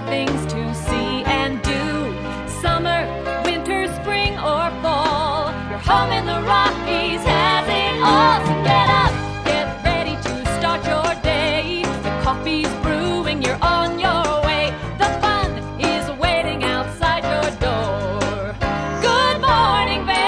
things to see and do. Summer, winter, spring, or fall. Your home in the Rockies has it all. So get up, get ready to start your day. The coffee's brewing, you're on your way. The fun is waiting outside your door. Good morning, Vale.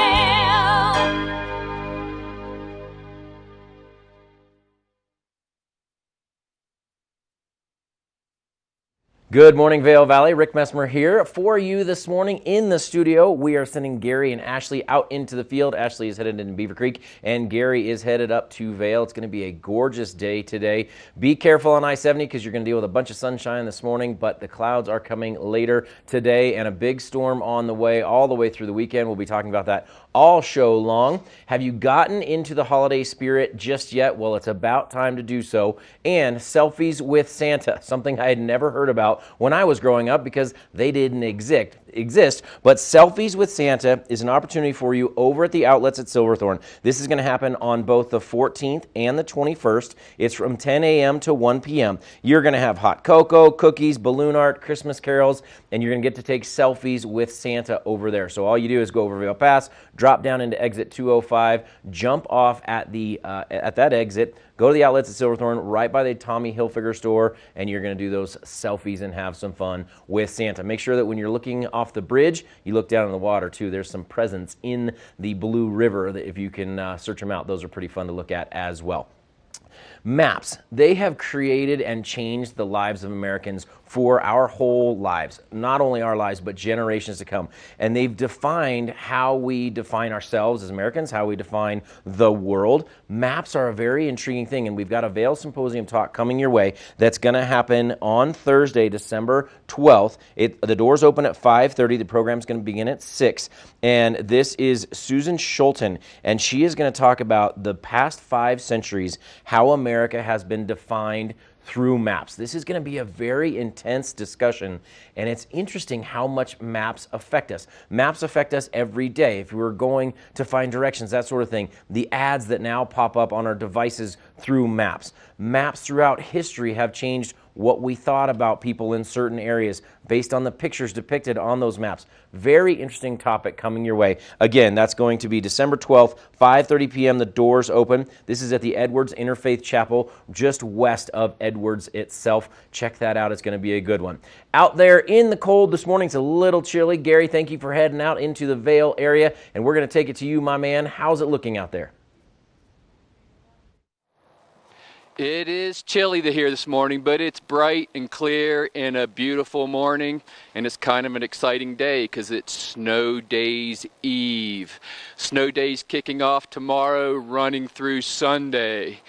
Good morning, Vail Valley. Rick Messmer here for you this morning in the studio. We are sending Gary and Ashley out into the field. Ashley is headed into Beaver Creek, and Gary is headed up to Vail. It's going to be a gorgeous day today. Be careful on I-70 because you're going to deal with a bunch of sunshine this morning, but the clouds are coming later today and a big storm on the way all the way through the weekend. We'll be talking about that all show long. Have you gotten into the holiday spirit just yet? Well, it's about time to do so. And selfies with Santa, something I had never heard about when I was growing up because they didn't exist. But selfies with Santa is an opportunity for you over at the outlets at Silverthorne. This is going to happen on both the 14th and the 21st. It's from 10 a.m. to 1 p.m. You're going to have hot cocoa, cookies, balloon art, Christmas carols, and you're going to get to take selfies with Santa over there. So all you do is go over Vail Pass, drop down into exit 205, jump off at that exit, go to the outlets at Silverthorne, right by the Tommy Hilfiger store, and you're going to do those selfies and have some fun with Santa. Make sure that when you're looking off the bridge, you look down in the water too. There's some presents in the Blue River that if you can search them out, those are pretty fun to look at as well. Maps, they have created and changed the lives of Americans for our whole lives, not only our lives, but generations to come. And they've defined how we define ourselves as Americans, how we define the world. Maps are a very intriguing thing, and we've got a Vail Symposium talk coming your way that's going to happen on Thursday, December 12th. The doors open at 5:30. The program's going to begin at 6. And this is Susan Schulten, and she is going to talk about the past 5 centuries, how America has been defined through maps. This is going to be a very intense discussion, and it's interesting how much maps affect us. Maps affect us every day. If we're going to find directions, that sort of thing. The ads that now pop up on our devices through maps. Maps throughout history have changed what we thought about people in certain areas based on the pictures depicted on those maps. Very interesting topic coming your way. Again, that's going to be December 12th, 5:30 p.m. The doors open. This is at the Edwards Interfaith Chapel, just west of Edwards itself. Check that out. It's going to be a good one. Out there in the cold this morning, it's a little chilly. Gary, thank you for heading out into the Vail area, and we're going to take it to you, my man. How's it looking out there? It is chilly here this morning, but it's bright and clear and a beautiful morning, and it's kind of an exciting day because it's Snow Days Eve. Snow Days kicking off tomorrow, running through Sunday.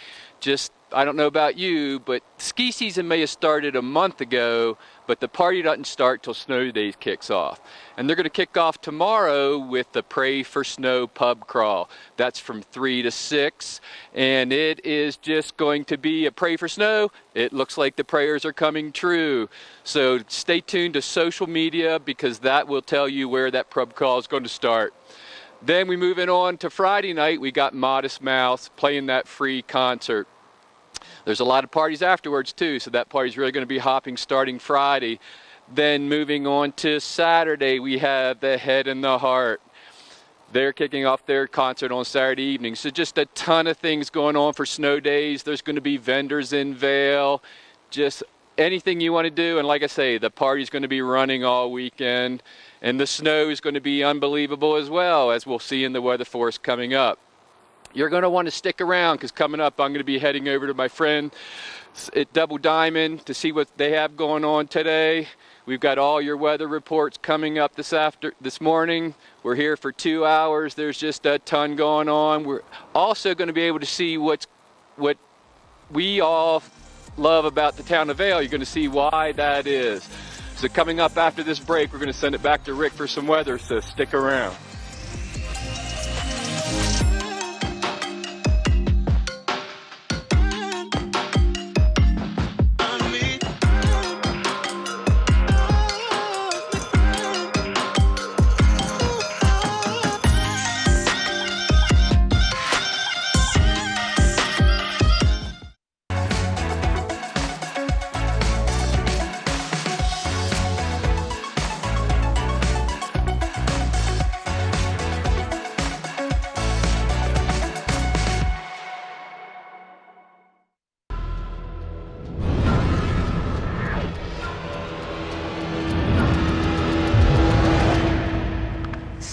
I don't know about you, but ski season may have started a month ago, but the party doesn't start till Snow Days kicks off. And they're going to kick off tomorrow with the Pray for Snow pub crawl. That's from 3 to 6, and it is just going to be a pray for snow. It looks like the prayers are coming true. So stay tuned to social media because that will tell you where that pub crawl is going to start. Then we move on to Friday night. We got Modest Mouse playing that free concert. There's a lot of parties afterwards too, so that party's really going to be hopping starting Friday. Then moving on to Saturday, we have the Head and the Heart. They're kicking off their concert on Saturday evening. So just a ton of things going on for Snow Days. There's going to be vendors in Vail, just anything you want to do. And like I say, the party's going to be running all weekend, and the snow is going to be unbelievable as well, as we'll see in the weather force coming up. You're going to want to stick around because coming up I'm going to be heading over to my friend at Double Diamond to see what they have going on today. We've got all your weather reports coming up this morning. We're here for 2 hours. There's just a ton going on. We're also going to be able to see what we all love about the town of Vail. You're going to see why that is. So coming up after this break, we're going to send it back to Rick for some weather, so stick around.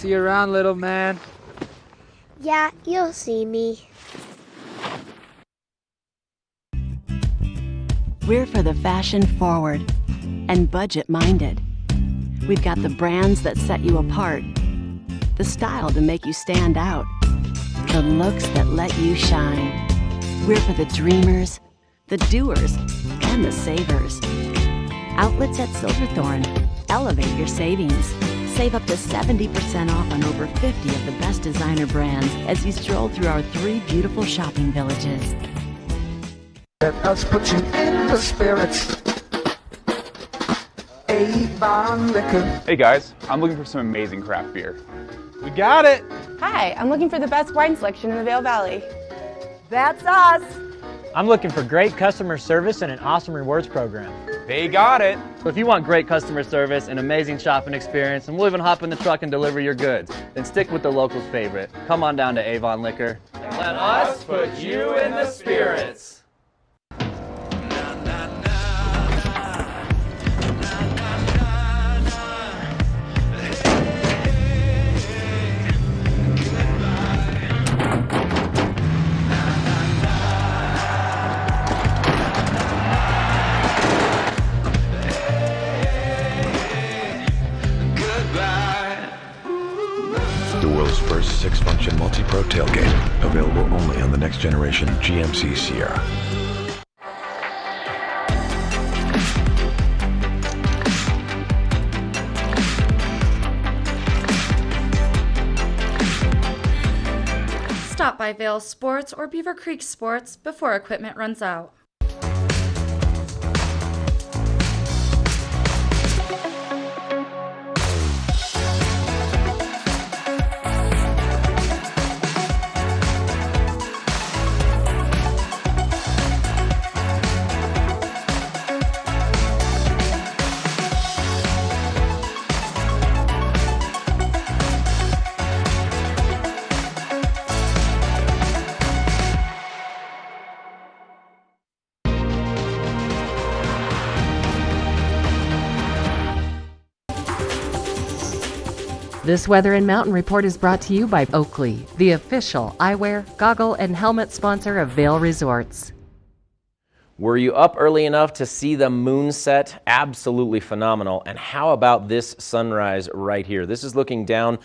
See you around, little man. Yeah, you'll see me. We're for the fashion forward and budget minded. We've got the brands that set you apart, the style to make you stand out, the looks that let you shine. We're for the dreamers, the doers, and the savers. Outlets at Silverthorne. Elevate your savings. Save up to 70% off on over 50 of the best designer brands as you stroll through our 3 beautiful shopping villages. Let us put you in the spirits. Avon Liquor. Hey guys, I'm looking for some amazing craft beer. We got it. Hi, I'm looking for the best wine selection in the Vail Valley. That's us. I'm looking for great customer service and an awesome rewards program. They got it. So if you want great customer service, an amazing shopping experience, and we'll even hop in the truck and deliver your goods, then stick with the locals' favorite. Come on down to Avon Liquor. Let us put you in the spirits. The world's first 6-function multi-pro tailgate, available only on the next generation GMC Sierra. Stop by Vail Sports or Beaver Creek Sports before equipment runs out. This Weather and Mountain Report is brought to you by Oakley, the official eyewear, goggle, and helmet sponsor of Vail Resorts. Were you up early enough to see the moon set? Absolutely phenomenal. And how about this sunrise right here? This is looking down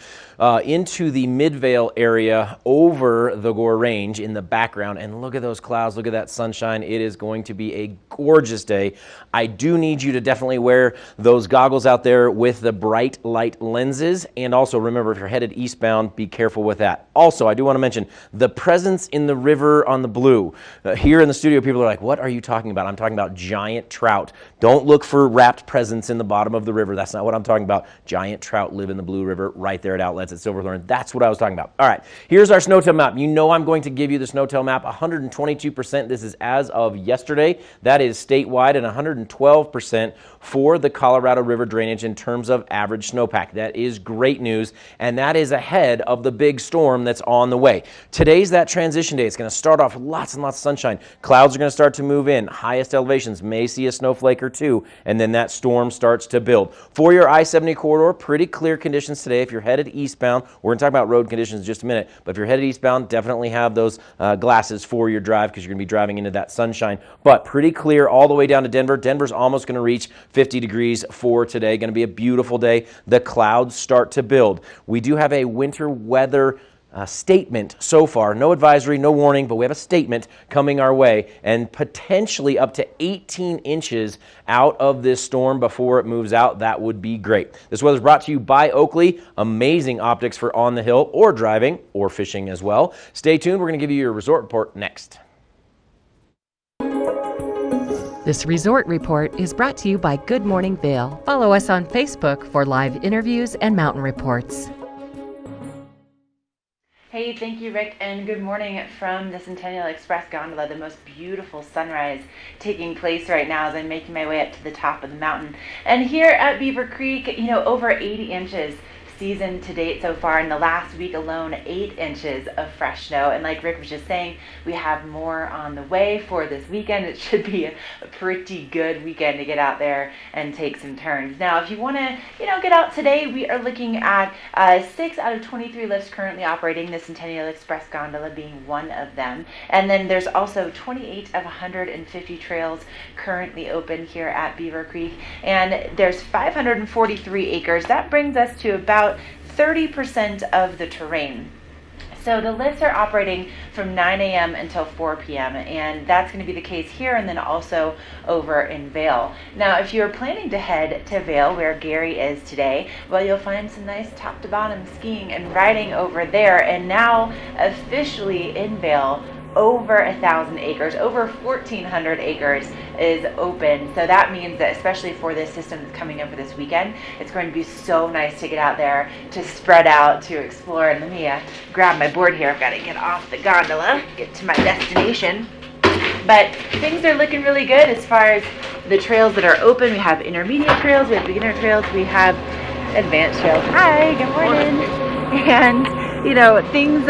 into the Midvale area over the Gore Range in the background. And look at those clouds. Look at that sunshine. It is going to be a gorgeous day. I do need you to definitely wear those goggles out there with the bright light lenses. And also remember, if you're headed eastbound, be careful with that. Also, I do want to mention the presence in the river on the blue. Here in the studio, people are like, what are you talking about? I'm talking about giant trout. Don't look for wrapped presents in the bottom of the river. That's not what I'm talking about. Giant trout live in the Blue River right there at Outlets at Silverthorne. That's what I was talking about. All right, here's our snowtail map. You know I'm going to give you the snowtail map. 122%. This is as of yesterday. That is statewide, and 112% for the Colorado River drainage in terms of average snowpack. That is great news, and that is ahead of the big storm that's on the way. Today's that transition day. It's going to start off with lots and lots of sunshine. Clouds are going to start to move in. Highest elevations may see a snowflake or two, and then that storm starts to build. For your I-70 corridor, pretty clear conditions today. If you're headed eastbound, we're going to talk about road conditions in just a minute, but if you're headed eastbound, definitely have those glasses for your drive because you're going to be driving into that sunshine. But pretty clear all the way down to Denver. Denver's almost going to reach 50 degrees for today. Going to be a beautiful day. The clouds start to build. We do have a winter weather statement so far. No advisory, no warning, but we have a statement coming our way and potentially up to 18 inches out of this storm before it moves out. That would be great. This weather is brought to you by Oakley. Amazing optics for on the hill or driving or fishing as well. Stay tuned. We're going to give you your resort report next. This resort report is brought to you by Good Morning Vail. Follow us on Facebook for live interviews and mountain reports. Hey, thank you, Rick, and good morning from the Centennial Express gondola. The most beautiful sunrise taking place right now as I'm making my way up to the top of the mountain. And here at Beaver Creek, over 80 inches. season to date so far. In the last week alone, 8 inches of fresh snow. And like Rick was just saying, we have more on the way for this weekend. It should be a pretty good weekend to get out there and take some turns. Now, if you want to, get out today, we are looking at 6 out of 23 lifts currently operating, the Centennial Express gondola being one of them. And then there's also 28 of 150 trails currently open here at Beaver Creek. And there's 543 acres. That brings us to about 30% of the terrain. So the lifts are operating from 9 a.m. until 4 p.m. and that's going to be the case here and then also over in Vail. Now, if you're planning to head to Vail, where Gary is today, well, you'll find some nice top to bottom skiing and riding over there. And now officially in Vail, over 1,000 acres, over 1,400 acres is open. So that means that especially for this system that's coming in for this weekend, it's going to be so nice to get out there, to spread out, to explore. And let me grab my board here. I've got to get off the gondola, get to my destination. But things are looking really good as far as the trails that are open. We have intermediate trails, we have beginner trails, we have advanced trails. Hi, good morning. And, things,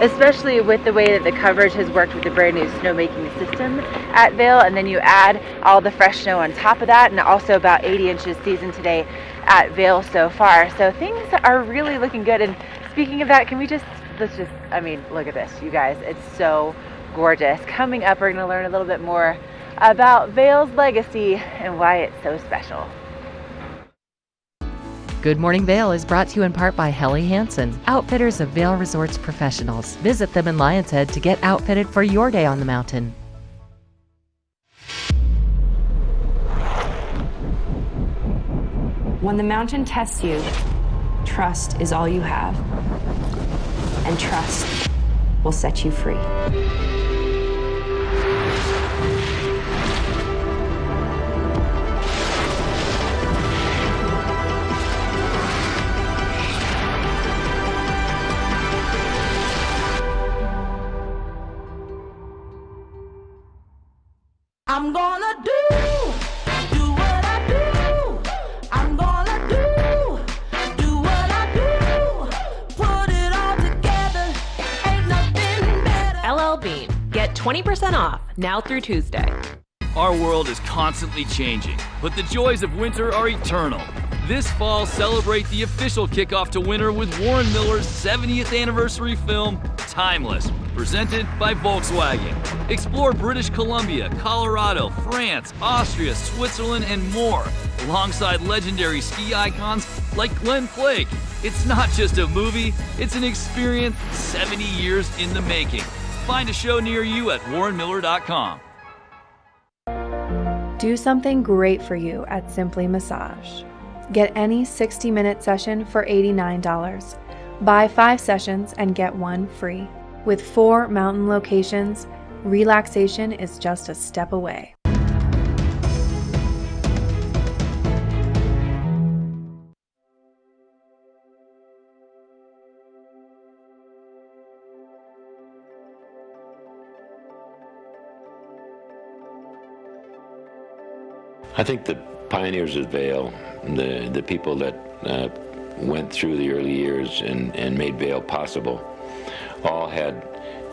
especially with the way that the coverage has worked with the brand new snowmaking system at Vail, and then you add all the fresh snow on top of that, and also about 80 inches season today at Vail so far. So things are really looking good. And speaking of that, look at this, you guys. It's so gorgeous. Coming up, we're going to learn a little bit more about Vail's legacy and why it's so special. Good Morning Vail is brought to you in part by Helly Hansen, outfitters of Vail Resorts professionals. Visit them in Lion's Head to get outfitted for your day on the mountain. When the mountain tests you, trust is all you have. And trust will set you free. I'm gonna do what I do. I'm gonna do what I do. Put it all together, ain't nothing better. LL Bean. Get 20% off now through Tuesday. Our world is constantly changing, but the joys of winter are eternal. This fall, celebrate the official kickoff to winter with Warren Miller's 70th anniversary film, Timeless, presented by Volkswagen. Explore British Columbia, Colorado, France, Austria, Switzerland, and more, alongside legendary ski icons like Glenn Flake. It's not just a movie, it's an experience 70 years in the making. Find a show near you at warrenmiller.com. Do something great for you at Simply Massage. Get any 60-minute session for $89. Buy 5 sessions and get 1 free. With 4 mountain locations, relaxation is just a step away. I think the pioneers of Vail, the people that went through the early years and made Vail possible, all had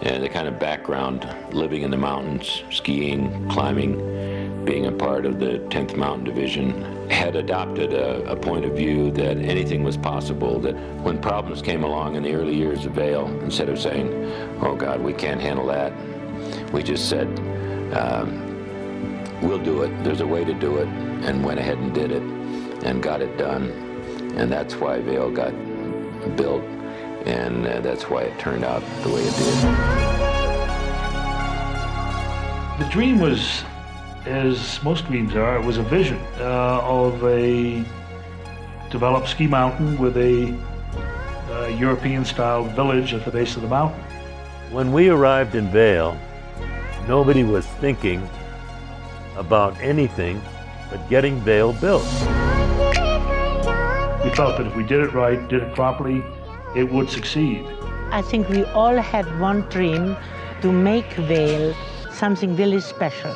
the kind of background living in the mountains, skiing, climbing, being a part of the 10th Mountain Division, had adopted a point of view that anything was possible, that when problems came along in the early years of Vail, instead of saying, oh God, we can't handle that, we just said, we'll do it, there's a way to do it, and went ahead and did it and got it done. And that's why Vail got built, and that's why it turned out the way it did. The dream was, as most dreams are, it was a vision of a developed ski mountain with a European-style village at the base of the mountain. When we arrived in Vail, nobody was thinking about anything but getting Vail built. We felt that if we did it right, did it properly, it would succeed. I think we all had one dream to make Vail something really special.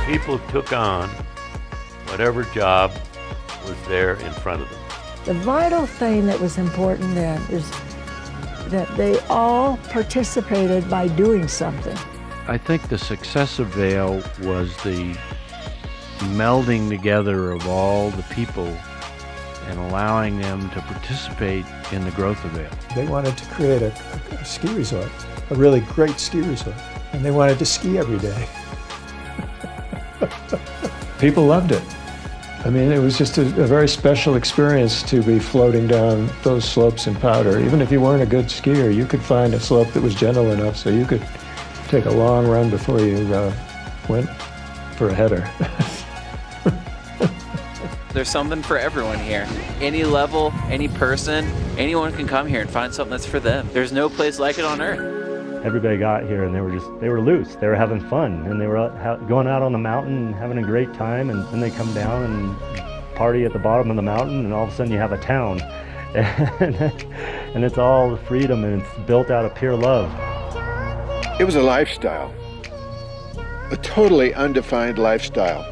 People people took on whatever job was there in front of them. The vital thing that was important then is that they all participated by doing something. I think the success of Vail was the melding together of all the people and allowing them to participate in the growth of Vail. They wanted to create a ski resort, a really great ski resort, and they wanted to ski every day. People loved it. I mean, it was just a very special experience to be floating down those slopes in powder. Even if you weren't a good skier, you could find a slope that was gentle enough so you could take a long run before you went for a header. There's something for everyone here. Any level, any person, anyone can come here and find something that's for them. There's no place like it on earth. Everybody got here and they were loose. They were having fun and they were going out on the mountain and having a great time, and then they come down and party at the bottom of the mountain, and all of a sudden you have a town. And it's all freedom, and it's built out of pure love. It was a lifestyle, a totally undefined lifestyle.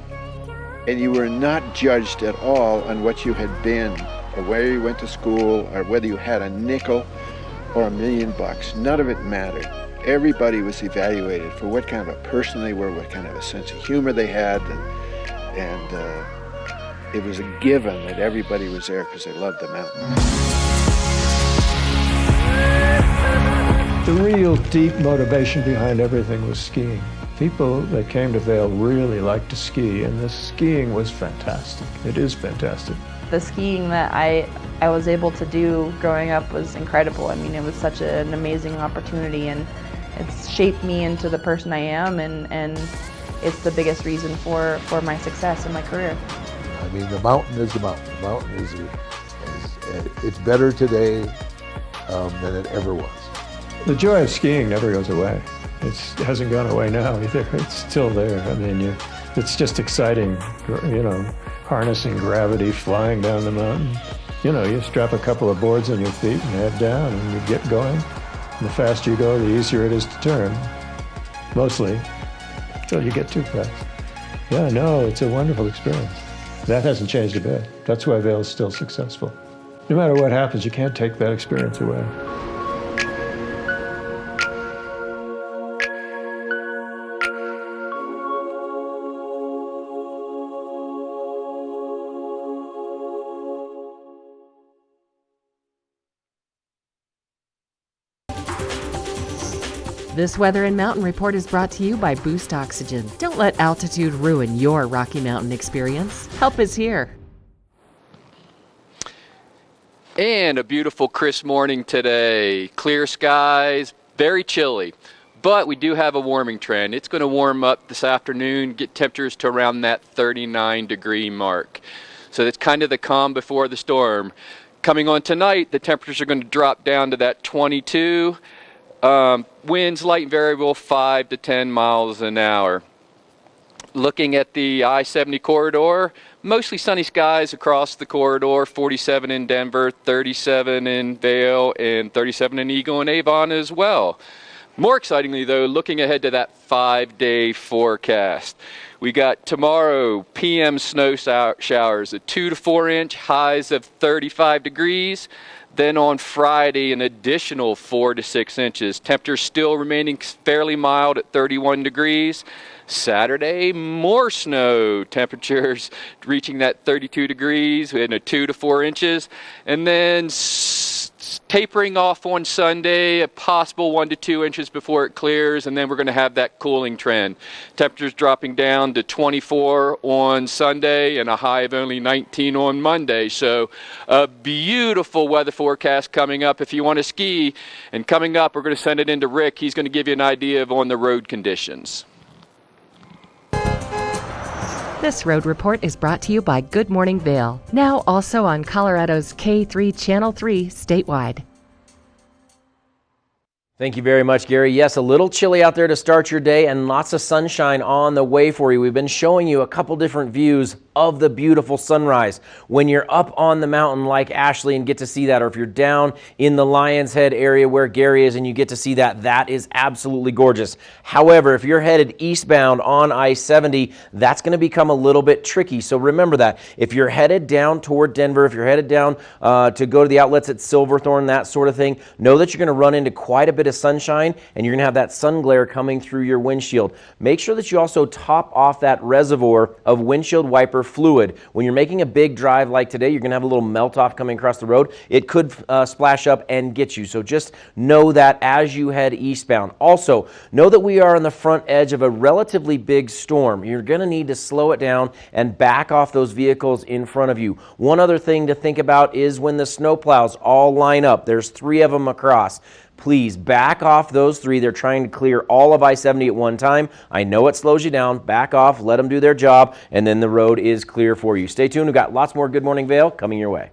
And you were not judged at all on what you had been, or where you went to school, or whether you had a nickel or $1 million. None of it mattered. Everybody was evaluated for what kind of a person they were, what kind of a sense of humor they had, and it was a given that everybody was there because they loved the mountain. The real deep motivation behind everything was skiing. People that came to Vail really liked to ski, and this skiing was fantastic. It is fantastic. The skiing that I was able to do growing up was incredible. I mean, it was such an amazing opportunity, and it's shaped me into the person I am, and it's the biggest reason for my success in my career. I mean, the mountain is the mountain. The mountain is it's better today than it ever was. The joy of skiing never goes away. It hasn't gone away now either. It's still there. I mean, it's just exciting, you know, harnessing gravity, flying down the mountain. You know, you strap a couple of boards on your feet and head down and you get going. And the faster you go, the easier it is to turn. Mostly, until you get too fast. Yeah, no, it's a wonderful experience. That hasn't changed a bit. That's why Vail is still successful. No matter what happens, you can't take that experience away. This Weather and Mountain Report is brought to you by Boost Oxygen. Don't let altitude ruin your Rocky Mountain experience. Help is here. And a beautiful crisp morning today. Clear skies, very chilly. But we do have a warming trend. It's going to warm up this afternoon, get temperatures to around that 39-degree mark. So that's kind of the calm before the storm. Coming on tonight, the temperatures are going to drop down to that 22. Winds light and variable 5 to 10 miles an hour. Looking at the I-70 corridor, mostly sunny skies across the corridor, 47 in Denver, 37 in Vail, and 37 in Eagle and Avon as well. More excitingly, though, looking ahead to that 5-day forecast. We got tomorrow PM snow showers at 2 to 4 inch, highs of 35 degrees. Then on Friday, an additional 4 to 6 inches. Temperatures still remaining fairly mild at 31 degrees. Saturday, more snow. Temperatures reaching that 32 degrees and a 2 to 4 inches. And then tapering off on Sunday, a possible 1 to 2 inches before it clears, and then we're going to have that cooling trend. Temperatures dropping down to 24 on Sunday and a high of only 19 on Monday. So a beautiful weather forecast coming up if you want to ski. And coming up, we're going to send it into Rick. He's going to give you an idea of on the road conditions. This road report is brought to you by Good Morning Vail, now also on Colorado's K3 Channel 3 statewide. Thank you very much, Gary. Yes, a little chilly out there to start your day and lots of sunshine on the way for you. We've been showing you a couple different views of the beautiful sunrise. When you're up on the mountain like Ashley and get to see that, or if you're down in the Lion's Head area where Gary is and you get to see that, that is absolutely gorgeous. However, if you're headed eastbound on I-70, that's going to become a little bit tricky. So remember that. If you're headed down toward Denver, if you're headed down to go to the outlets at Silverthorne, that sort of thing, know that you're going to run into quite a bit of sunshine and you're going to have that sun glare coming through your windshield. Make sure that you also top off that reservoir of windshield wiper fluid. When you're making a big drive like today, you're going to have a little melt off coming across the road. It could splash up and get you. So just know that as you head eastbound. Also, know that we are on the front edge of a relatively big storm. You're going to need to slow it down and back off those vehicles in front of you. One other thing to think about is when the snowplows all line up, there's 3 of them across. Please back off those 3. They're trying to clear all of I-70 at one time. I know it slows you down. Back off, let them do their job, and then the road is clear for you. Stay tuned. We've got lots more Good Morning Vail coming your way.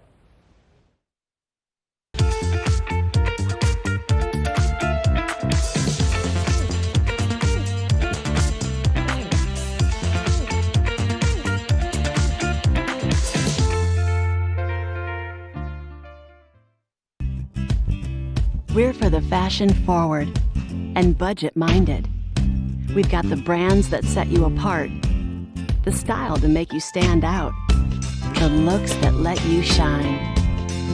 We're for the fashion forward and budget minded. We've got the brands that set you apart, the style to make you stand out, the looks that let you shine.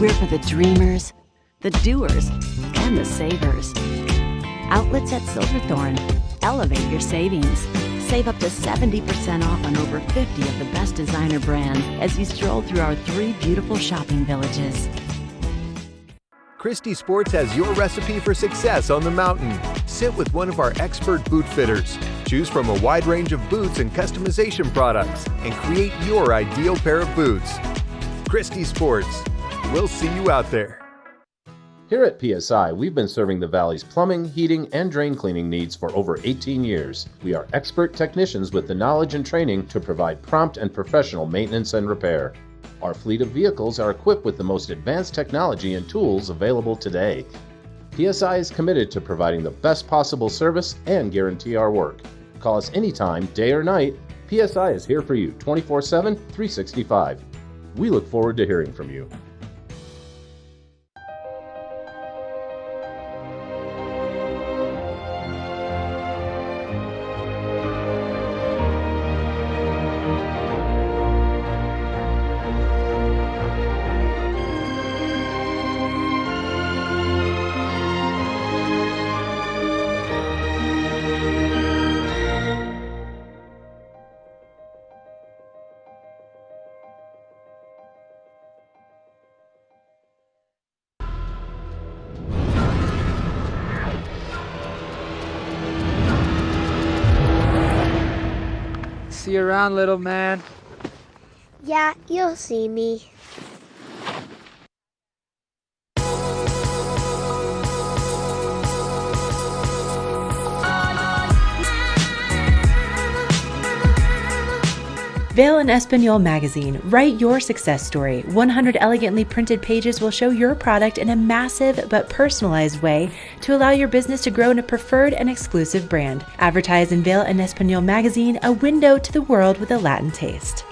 We're for the dreamers, the doers, and the savers. Outlets at Silverthorne. Elevate your savings. Save up to 70% off on over 50 of the best designer brands as you stroll through our 3 beautiful shopping villages. Christie Sports has your recipe for success on the mountain. Sit with one of our expert boot fitters. Choose from a wide range of boots and customization products and create your ideal pair of boots. Christie Sports. We'll see you out there. Here at PSI, we've been serving the Valley's plumbing, heating, and drain cleaning needs for over 18 years. We are expert technicians with the knowledge and training to provide prompt and professional maintenance and repair. Our fleet of vehicles are equipped with the most advanced technology and tools available today. PSI is committed to providing the best possible service and guarantee our work. Call us anytime, day or night. PSI is here for you 24/7, 365. We look forward to hearing from you. See you around, little man. Yeah, you'll see me. Vail and Espanol magazine. Write your success story. 100 elegantly printed pages will show your product in a massive but personalized way to allow your business to grow in a preferred and exclusive brand. Advertise in Vail and Espanol magazine, a window to the world with a Latin taste.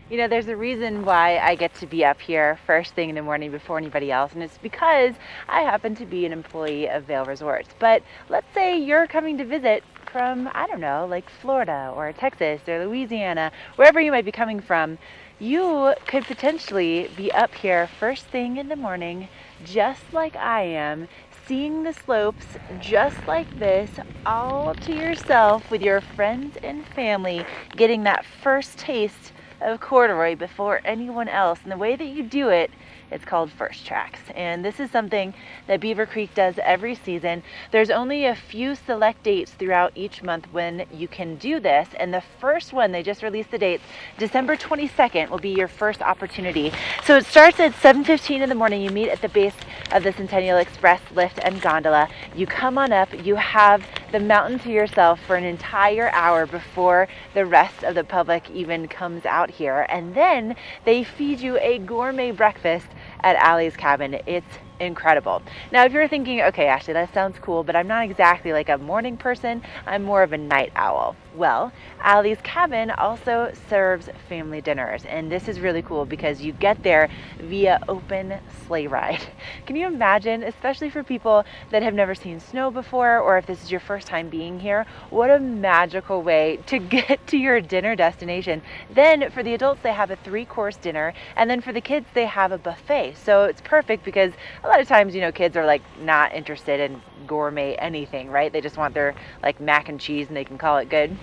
You know, there's a reason why I get to be up here first thing in the morning before anybody else, and it's because I happen to be an employee of Vail Resorts. But let's say you're coming to visit from, I don't know, like Florida or Texas or Louisiana, wherever you might be coming from. You could potentially be up here first thing in the morning, just like I am, seeing the slopes just like this, all to yourself with your friends and family, getting that first taste of corduroy before anyone else. And the way that you do it, it's called First Tracks. And this is something that Beaver Creek does every season. There's only a few select dates throughout each month when you can do this. And the first one, they just released the dates, December 22nd will be your first opportunity. So it starts at 7:15 in the morning. You meet at the base of the Centennial Express lift and gondola. You come on up, you have the mountain to yourself for an entire hour before the rest of the public even comes out here. And then they feed you a gourmet breakfast at Allie's Cabin. It's incredible. Now, if you're thinking, okay, Ashley, that sounds cool, but I'm not exactly like a morning person, I'm more of a night owl. Well, Allie's Cabin also serves family dinners, and this is really cool because you get there via open sleigh ride. Can you imagine, especially for people that have never seen snow before, or if this is your first time being here, what a magical way to get to your dinner destination. Then for the adults, they have a 3-course dinner, and then for the kids, they have a buffet. So it's perfect because a lot of times, kids are like not interested in gourmet anything, right? They just want their like mac and cheese and they can call it good.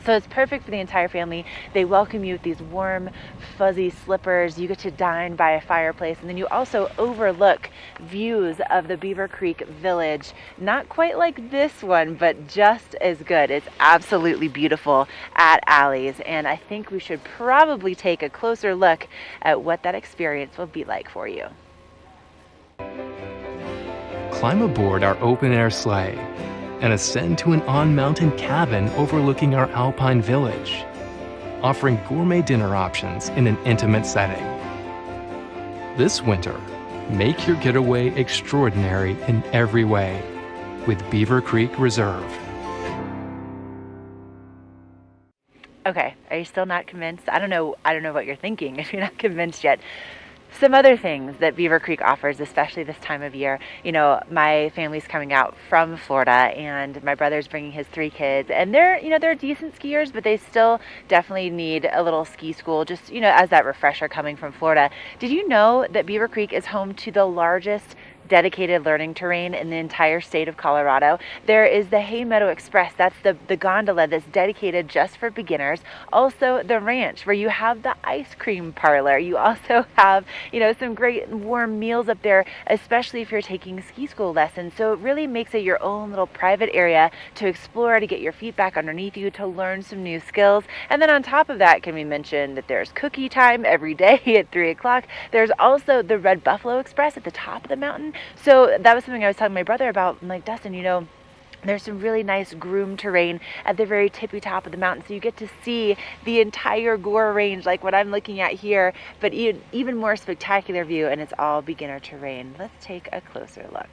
So it's perfect for the entire family. They welcome you with these warm, fuzzy slippers. You get to dine by a fireplace, and then you also overlook views of the Beaver Creek Village. Not quite like this one, but just as good. It's absolutely beautiful at Allie's, and I think we should probably take a closer look at what that experience will be like for you. Climb aboard our open-air sleigh and ascend to an on-mountain cabin overlooking our alpine village, offering gourmet dinner options in an intimate setting. This winter, make your getaway extraordinary in every way with Beaver Creek Reserve. Okay, are you still not convinced? I don't know what you're thinking if you're not convinced yet. Some other things that Beaver Creek offers, especially this time of year, my family's coming out from Florida, and my brother's bringing his 3 kids, and they're decent skiers, but they still definitely need a little ski school, just, as that refresher coming from Florida. Did you know that Beaver Creek is home to the largest dedicated learning terrain in the entire state of Colorado? There is the Hay Meadow Express. That's the gondola that's dedicated just for beginners. Also the ranch, where you have the ice cream parlor. You also have, some great warm meals up there, especially if you're taking ski school lessons. So it really makes it your own little private area to explore, to get your feet back underneath you, to learn some new skills. And then on top of that, can we mention that there's cookie time every day at 3 o'clock. There's also the Red Buffalo Express at the top of the mountain. So that was something I was telling my brother about. I'm like, Dustin, there's some really nice groomed terrain at the very tippy top of the mountain. So you get to see the entire Gore Range, like what I'm looking at here, but even more spectacular view, and it's all beginner terrain. Let's take a closer look.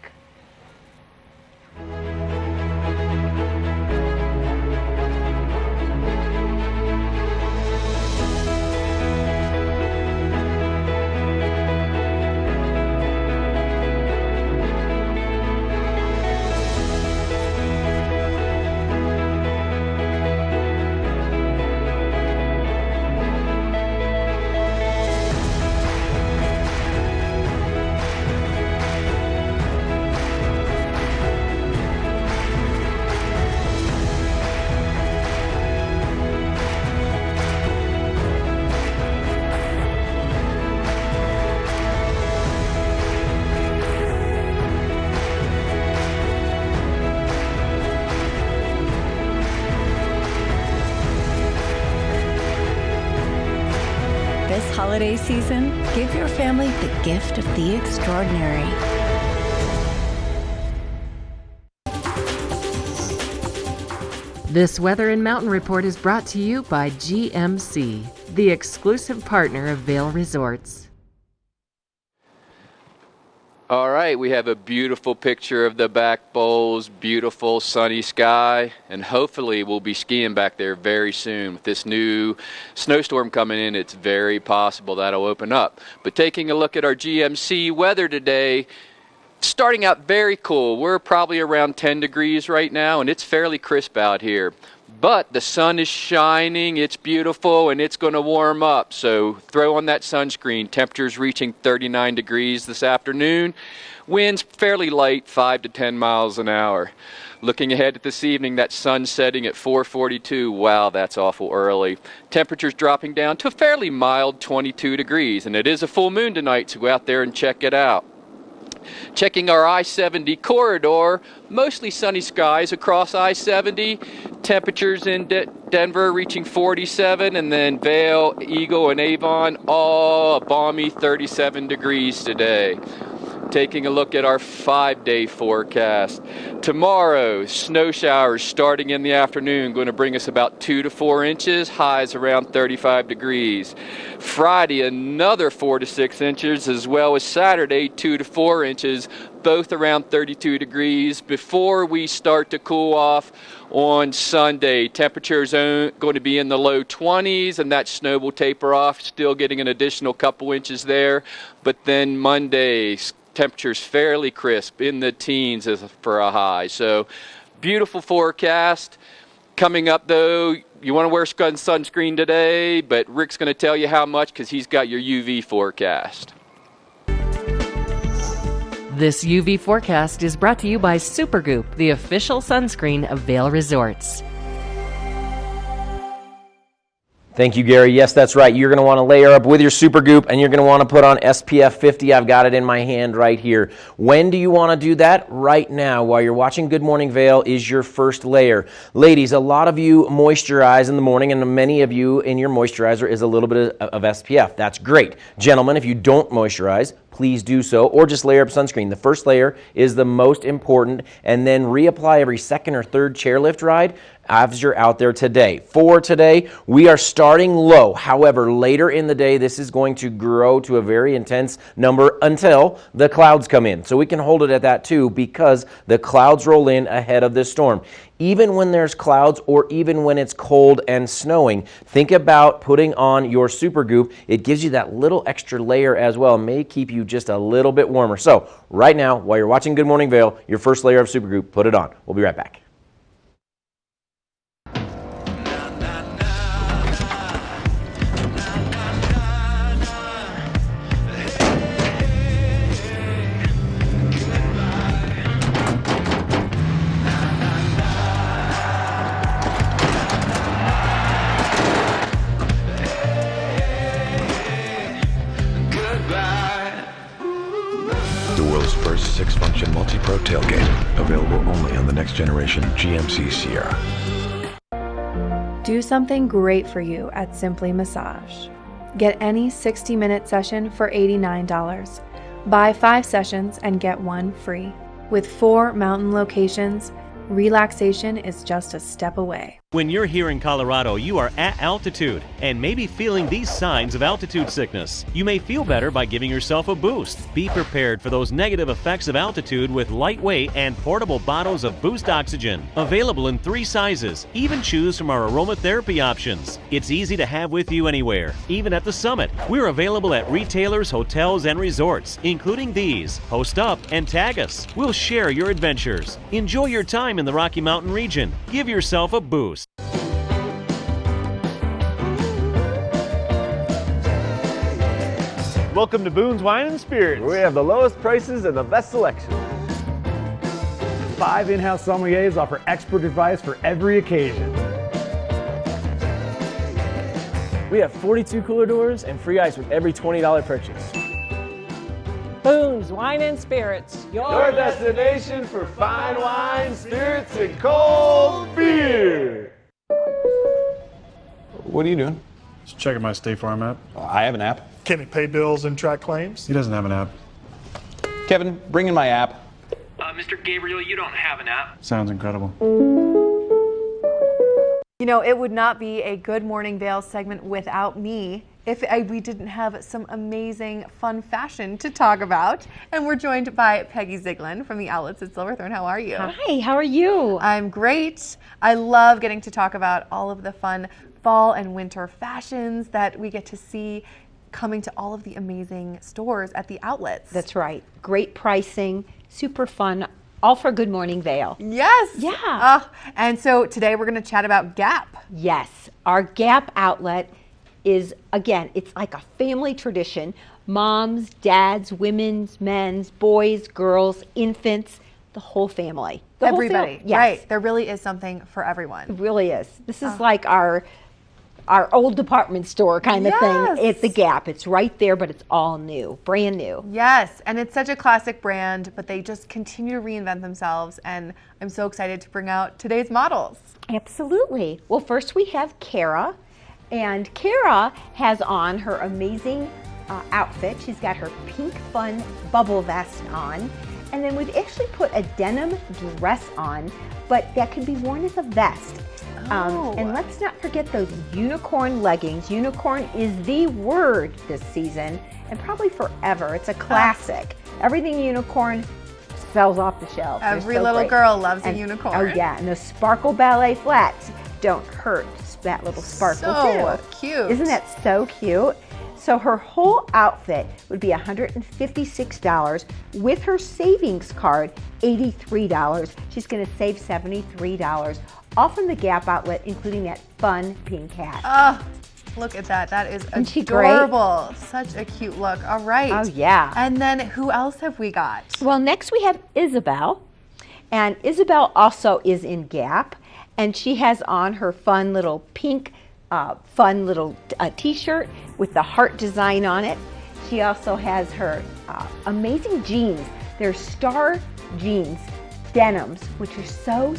This holiday season, give your family the gift of the extraordinary. This Weather and Mountain Report is brought to you by GMC, the exclusive partner of Vail Resorts. All right, we have a beautiful picture of the back bowls, beautiful sunny sky, and hopefully we'll be skiing back there very soon. With this new snowstorm coming in, it's very possible that'll open up. But taking a look at our GMC weather today, starting out very cool. We're probably around 10 degrees right now, and it's fairly crisp out here. But the sun is shining, it's beautiful, and it's going to warm up. So throw on that sunscreen. Temperatures reaching 39 degrees this afternoon. Winds fairly light, 5 to 10 miles an hour. Looking ahead at this evening, that sun setting at 4:42. Wow, that's awful early. Temperatures dropping down to a fairly mild 22 degrees. And it is a full moon tonight, so go out there and check it out. Checking our I-70 corridor, mostly sunny skies across I-70. Temperatures in Denver reaching 47, and then Vail, Eagle, and Avon, all a balmy 37 degrees today. taking a look at our 5-day forecast. Tomorrow, snow showers starting in the afternoon, going to bring us about 2 to 4 inches, highs around 35 degrees. Friday, another 4 to 6 inches, as well as Saturday, 2 to 4 inches, both around 32 degrees, before we start to cool off on Sunday. Temperatures going to be in the low 20s, and that snow will taper off, still getting an additional couple inches there. But then Monday, temperatures fairly crisp, in the teens for a high. So beautiful forecast. Coming up, though, you want to wear sunscreen today, but Rick's going to tell you how much because he's got your UV forecast. This UV forecast is brought to you by Supergoop, the official sunscreen of Vail Resorts. Thank you, Gary. Yes, that's right. You're going to want to layer up with your Supergoop, and you're going to want to put on SPF 50. I've got it in my hand right here. When do you want to do that? Right now, while you're watching Good Morning Vail, is your first layer. Ladies, a lot of you moisturize in the morning, and many of you in your moisturizer is a little bit of SPF. That's great. Gentlemen, if you don't moisturize, please do so, or just layer up sunscreen. The first layer is the most important, and then reapply every second or third chairlift ride as you're out there today. For today, we are starting low. However, later in the day, this is going to grow to a very intense number until the clouds come in. So we can hold it at that too, because the clouds roll in ahead of this storm. Even when there's clouds, or even when it's cold and snowing, think about putting on your Supergoop. It gives you that little extra layer as well. It may keep you just a little bit warmer. So right now, while you're watching Good Morning Vail, your first layer of Supergoop, put it on. We'll be right back. Six-function multi-pro tailgate, available only on the next generation GMC Sierra. Do something great for you at Simply Massage. Get any 60-minute session for $89. Buy 5 sessions and get 1 free. With 4 mountain locations, relaxation is just a step away. When you're here in Colorado, you are at altitude and maybe feeling these signs of altitude sickness. You may feel better by giving yourself a boost. Be prepared for those negative effects of altitude with lightweight and portable bottles of Boost Oxygen. Available in 3 sizes. Even choose from our aromatherapy options. It's easy to have with you anywhere, even at the summit. We're available at retailers, hotels, and resorts, including these. Post up and tag us. We'll share your adventures. Enjoy your time in the Rocky Mountain region. Give yourself a boost. Welcome to Boone's Wine and Spirits, where we have the lowest prices and the best selection. 5 in-house sommeliers offer expert advice for every occasion. We have 42 cooler doors and free ice with every $20 purchase. Boone's Wine and Spirits, your destination for fine wine, spirits, and cold beer. What are you doing? Just checking my State Farm app. I have an app. Can he pay bills and track claims? He doesn't have an app. Kevin, bring in my app. Mr. Gabriel, you don't have an app. Sounds incredible. You know, it would not be a Good Morning Vail segment without me if we didn't have some amazing, fun fashion to talk about. And we're joined by Peggy Ziegler from the Outlets at Silverthorne. How are you? Hi, how are you? I'm great. I love getting to talk about all of the fun fall and winter fashions that we get to see coming to all of the amazing stores at the Outlets. That's right. Great pricing, super fun, all for Good Morning Vail. Yes. Yeah. And so today we're going to chat about Gap. Yes. Our Gap outlet is, again, it's like a family tradition. Moms, dads, women's, men's, boys, girls, infants, the whole family. Everybody. Yes. Right. There really is something for everyone. It really is. This is like our old department store kind of thing. It's the Gap. It's right there, but it's all new, brand new. Yes, and it's such a classic brand, but they just continue to reinvent themselves, and I'm so excited to bring out today's models. Absolutely. Well, first we have Kara, and Kara has on her amazing outfit. She's got her pink fun bubble vest on. And then we've actually put a denim dress on, but that can be worn as a vest. And let's not forget those unicorn leggings. Unicorn is the word this season and probably forever. It's a classic. Everything unicorn sells off the shelves. Every little girl loves a unicorn. Oh yeah, and those sparkle ballet flats don't hurt that little sparkle So too. cute. Isn't that so cute? So her whole outfit would be $156 with her savings card, $83. She's going to save $73 all from the Gap outlet, including that fun pink hat. Oh, look at that. That is Isn't she great? adorable. Such a cute look. All right. Oh yeah. And then who else have we got? Well, next we have Isabel. And Isabel also is in Gap. And she has on her fun little pink, t-shirt with the heart design on it. She also has her amazing jeans. They're star jeans, denims, which are so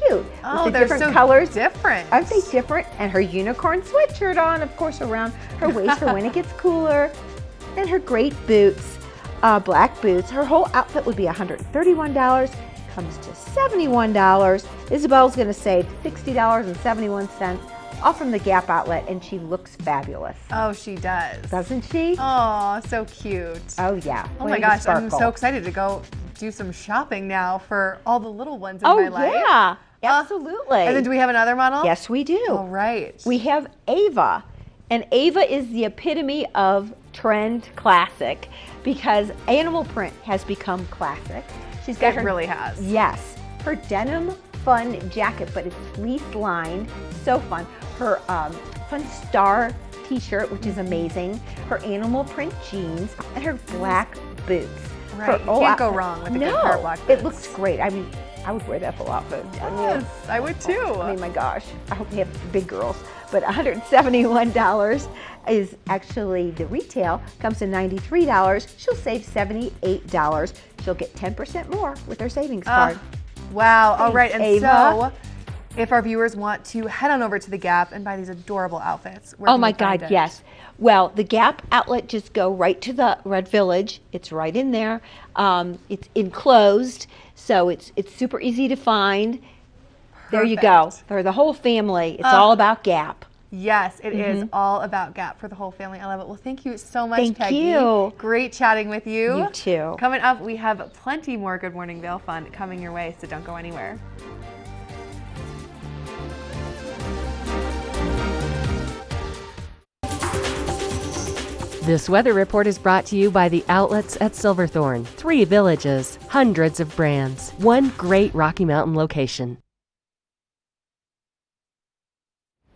cute. Oh, with the they're different so colors. different. Aren't they different? And her unicorn sweatshirt on, of course, around her waist for when it gets cooler. And her great boots, black boots. Her whole outfit would be $131. Comes to $71. Isabel's going to save $60.71 off from the Gap outlet, and she looks fabulous. Oh, she does. Doesn't she? Oh, so cute. Oh, yeah. Oh Way my to gosh, I'm sparkle. so excited to go do some shopping now for all the little ones in Oh, my life. yeah. Absolutely. And then do we have another model? Yes, we do. All right. We have Ava. And Ava is the epitome of trend classic because animal print has become classic. She's got It really has. Yes. Her denim fun jacket, but it's fleece lined. So fun. Her fun star t-shirt, which is amazing. Her animal print jeans and her black boots. Right. You can't go wrong with a good pair of black boots. It looks great. I mean, I would wear that full outfit. Yes, I would too. I mean, my gosh. I hope they have big girls. But $171 is actually the retail. Comes to $93. She'll save $78. She'll get 10% more with her savings card. Wow. All Thanks, right. And Ava. so, if our viewers want to head on over to the Gap and buy these adorable outfits, where Oh can my they find God, it? yes. Well, the Gap outlet, just go right to the Red Village. It's right in there. It's enclosed, so it's super easy to find. There you go. For the whole family, it's all about Gap. Yes, it is all about Gap for the whole family. I love it. Well, thank you so much, Thank Peggy. you. Great chatting with you. You too. Coming up, we have plenty more Good Morning Vail fun coming your way, so don't go anywhere. This weather report is brought to you by the outlets at Silverthorne. 3 villages, hundreds of brands, one great Rocky Mountain location.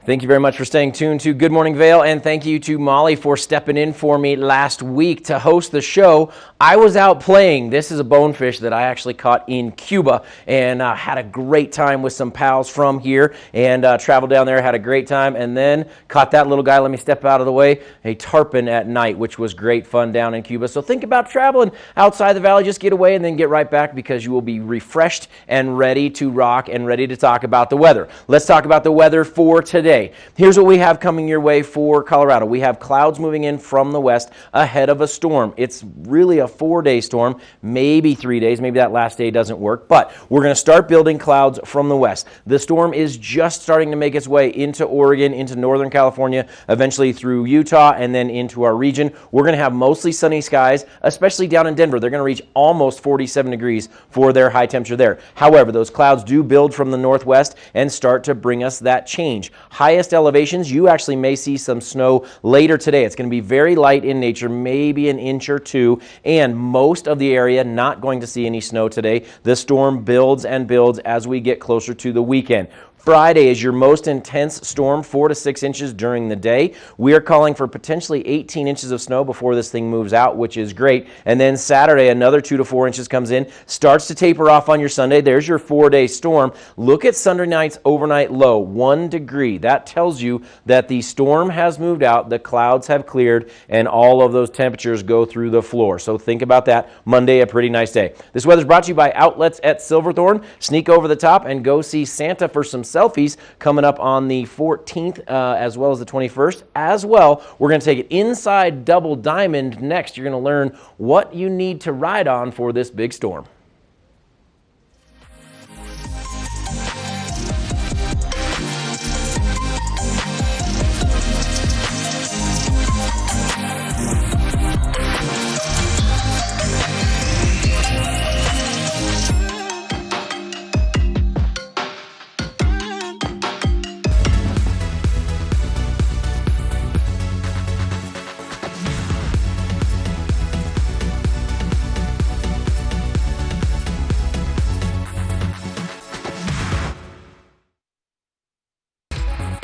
Thank you very much for staying tuned to Good Morning Vail, and thank you to Molly for stepping in for me last week to host the show. I was out playing. This is a bonefish that I actually caught in Cuba, and had a great time with some pals from here, and traveled down there, had a great time, and then caught that little guy, let me step out of the way, a tarpon at night, which was great fun down in Cuba. So think about traveling outside the valley, just get away and then get right back, because you will be refreshed and ready to rock and ready to talk about the weather. Let's talk about the weather for today. Here's what we have coming your way for Colorado. We have clouds moving in from the west ahead of a storm. It's really a 4-day storm, maybe 3 days. Maybe that last day doesn't work, but we're going to start building clouds from the west. The storm is just starting to make its way into Oregon, into Northern California, eventually through Utah, and then into our region. We're going to have mostly sunny skies, especially down in Denver. They're going to reach almost 47 degrees for their high temperature there. However, those clouds do build from the northwest and start to bring us that change. Highest elevations, you actually may see some snow later today. It's going to be very light in nature, maybe an inch or two, and most of the area not going to see any snow today. The storm builds and builds as we get closer to the weekend. Friday is your most intense storm, 4 to 6 inches during the day. We are calling for potentially 18 inches of snow before this thing moves out, which is great. And then Saturday, another 2 to 4 inches comes in, starts to taper off on your Sunday. There's your 4-day storm. Look at Sunday night's overnight low, 1 degree. That tells you that the storm has moved out, the clouds have cleared, and all of those temperatures go through the floor. So think about that. Monday, a pretty nice day. This weather is brought to you by Outlets at Silverthorne. Sneak over the top and go see Santa for some selfies coming up on the 14th as well as the 21st. As well, we're going to take it inside Double Diamond next. You're going to learn what you need to ride on for this big storm.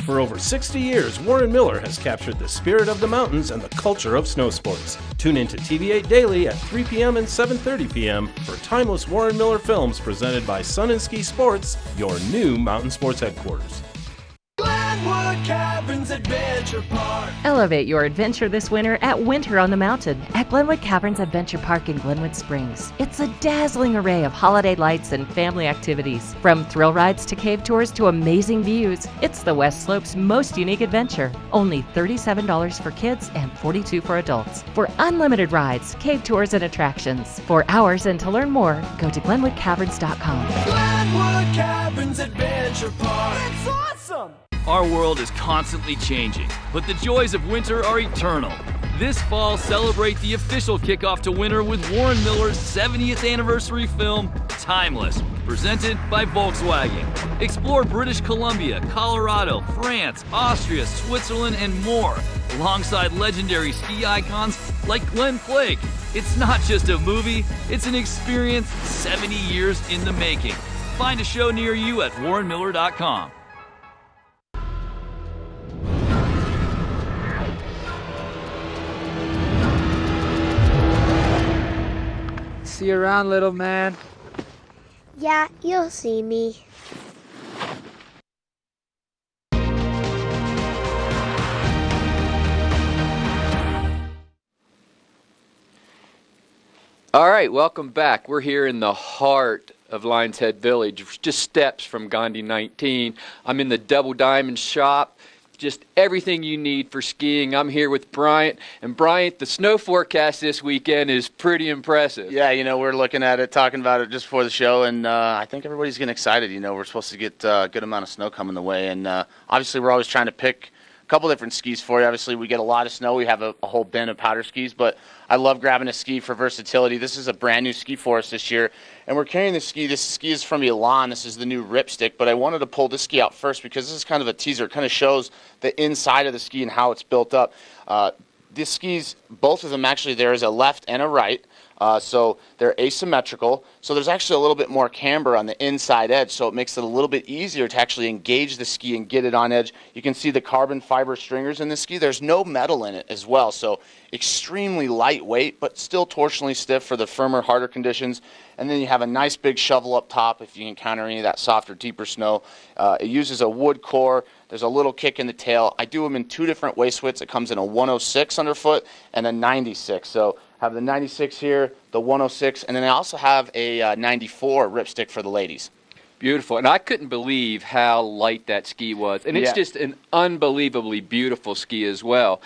For over 60 years, Warren Miller has captured the spirit of the mountains and the culture of snow sports. Tune into TV8 Daily at 3 p.m. and 7:30 p.m. for timeless Warren Miller films presented by Sun and Ski Sports, your new mountain sports headquarters. Glenwood Caverns Adventure Park. Elevate your adventure this winter at Winter on the Mountain at Glenwood Caverns Adventure Park in Glenwood Springs. It's a dazzling array of holiday lights and family activities. From thrill rides to cave tours to amazing views, it's the West Slope's most unique adventure. Only $37 for kids and $42 for adults. For unlimited rides, cave tours, and attractions. For hours and to learn more, go to glenwoodcaverns.com. Glenwood Caverns Adventure Park. It's awesome! Our world is constantly changing, but the joys of winter are eternal. This fall, celebrate the official kickoff to winter with Warren Miller's 70th anniversary film, Timeless, presented by Volkswagen. Explore British Columbia, Colorado, France, Austria, Switzerland, and more, alongside legendary ski icons like Glenn Flake. It's not just a movie, it's an experience 70 years in the making. Find a show near you at warrenmiller.com. See you around, little man. Yeah, you'll see me. All right, welcome back. We're here in the heart of Lions Head Village, just steps from Gandhi 19. I'm in the Double Diamond shop. Just everything you need for skiing. I'm here with Bryant. And Bryant, the snow forecast this weekend is pretty impressive. Yeah, we're looking at it, talking about it just before the show, and I think everybody's getting excited. We're supposed to get a good amount of snow coming the way, and obviously we're always trying to pick a couple different skis for you. Obviously, we get a lot of snow. We have a whole bin of powder skis, but I love grabbing a ski for versatility. This is a brand new ski for us this year, and we're carrying the ski. This ski is from Elan. This is the new Ripstick, but I wanted to pull this ski out first because this is kind of a teaser. It kind of shows the inside of the ski and how it's built up. These skis, both of them actually, there is a left and a right. So they're asymmetrical. So there's actually a little bit more camber on the inside edge, so it makes it a little bit easier to actually engage the ski and get it on edge. You can see the carbon fiber stringers in the ski. There's no metal in it as well, so extremely lightweight, but still torsionally stiff for the firmer, harder conditions. And then you have a nice big shovel up top if you encounter any of that softer, deeper snow. It uses a wood core. There's a little kick in the tail. I do them in two different waist widths. It comes in a 106 underfoot and a 96. So have the 96 here, the 106, and then I also have a 94 Ripstick for the ladies. Beautiful. And I couldn't believe how light that ski was. And it's just an unbelievably beautiful ski as well.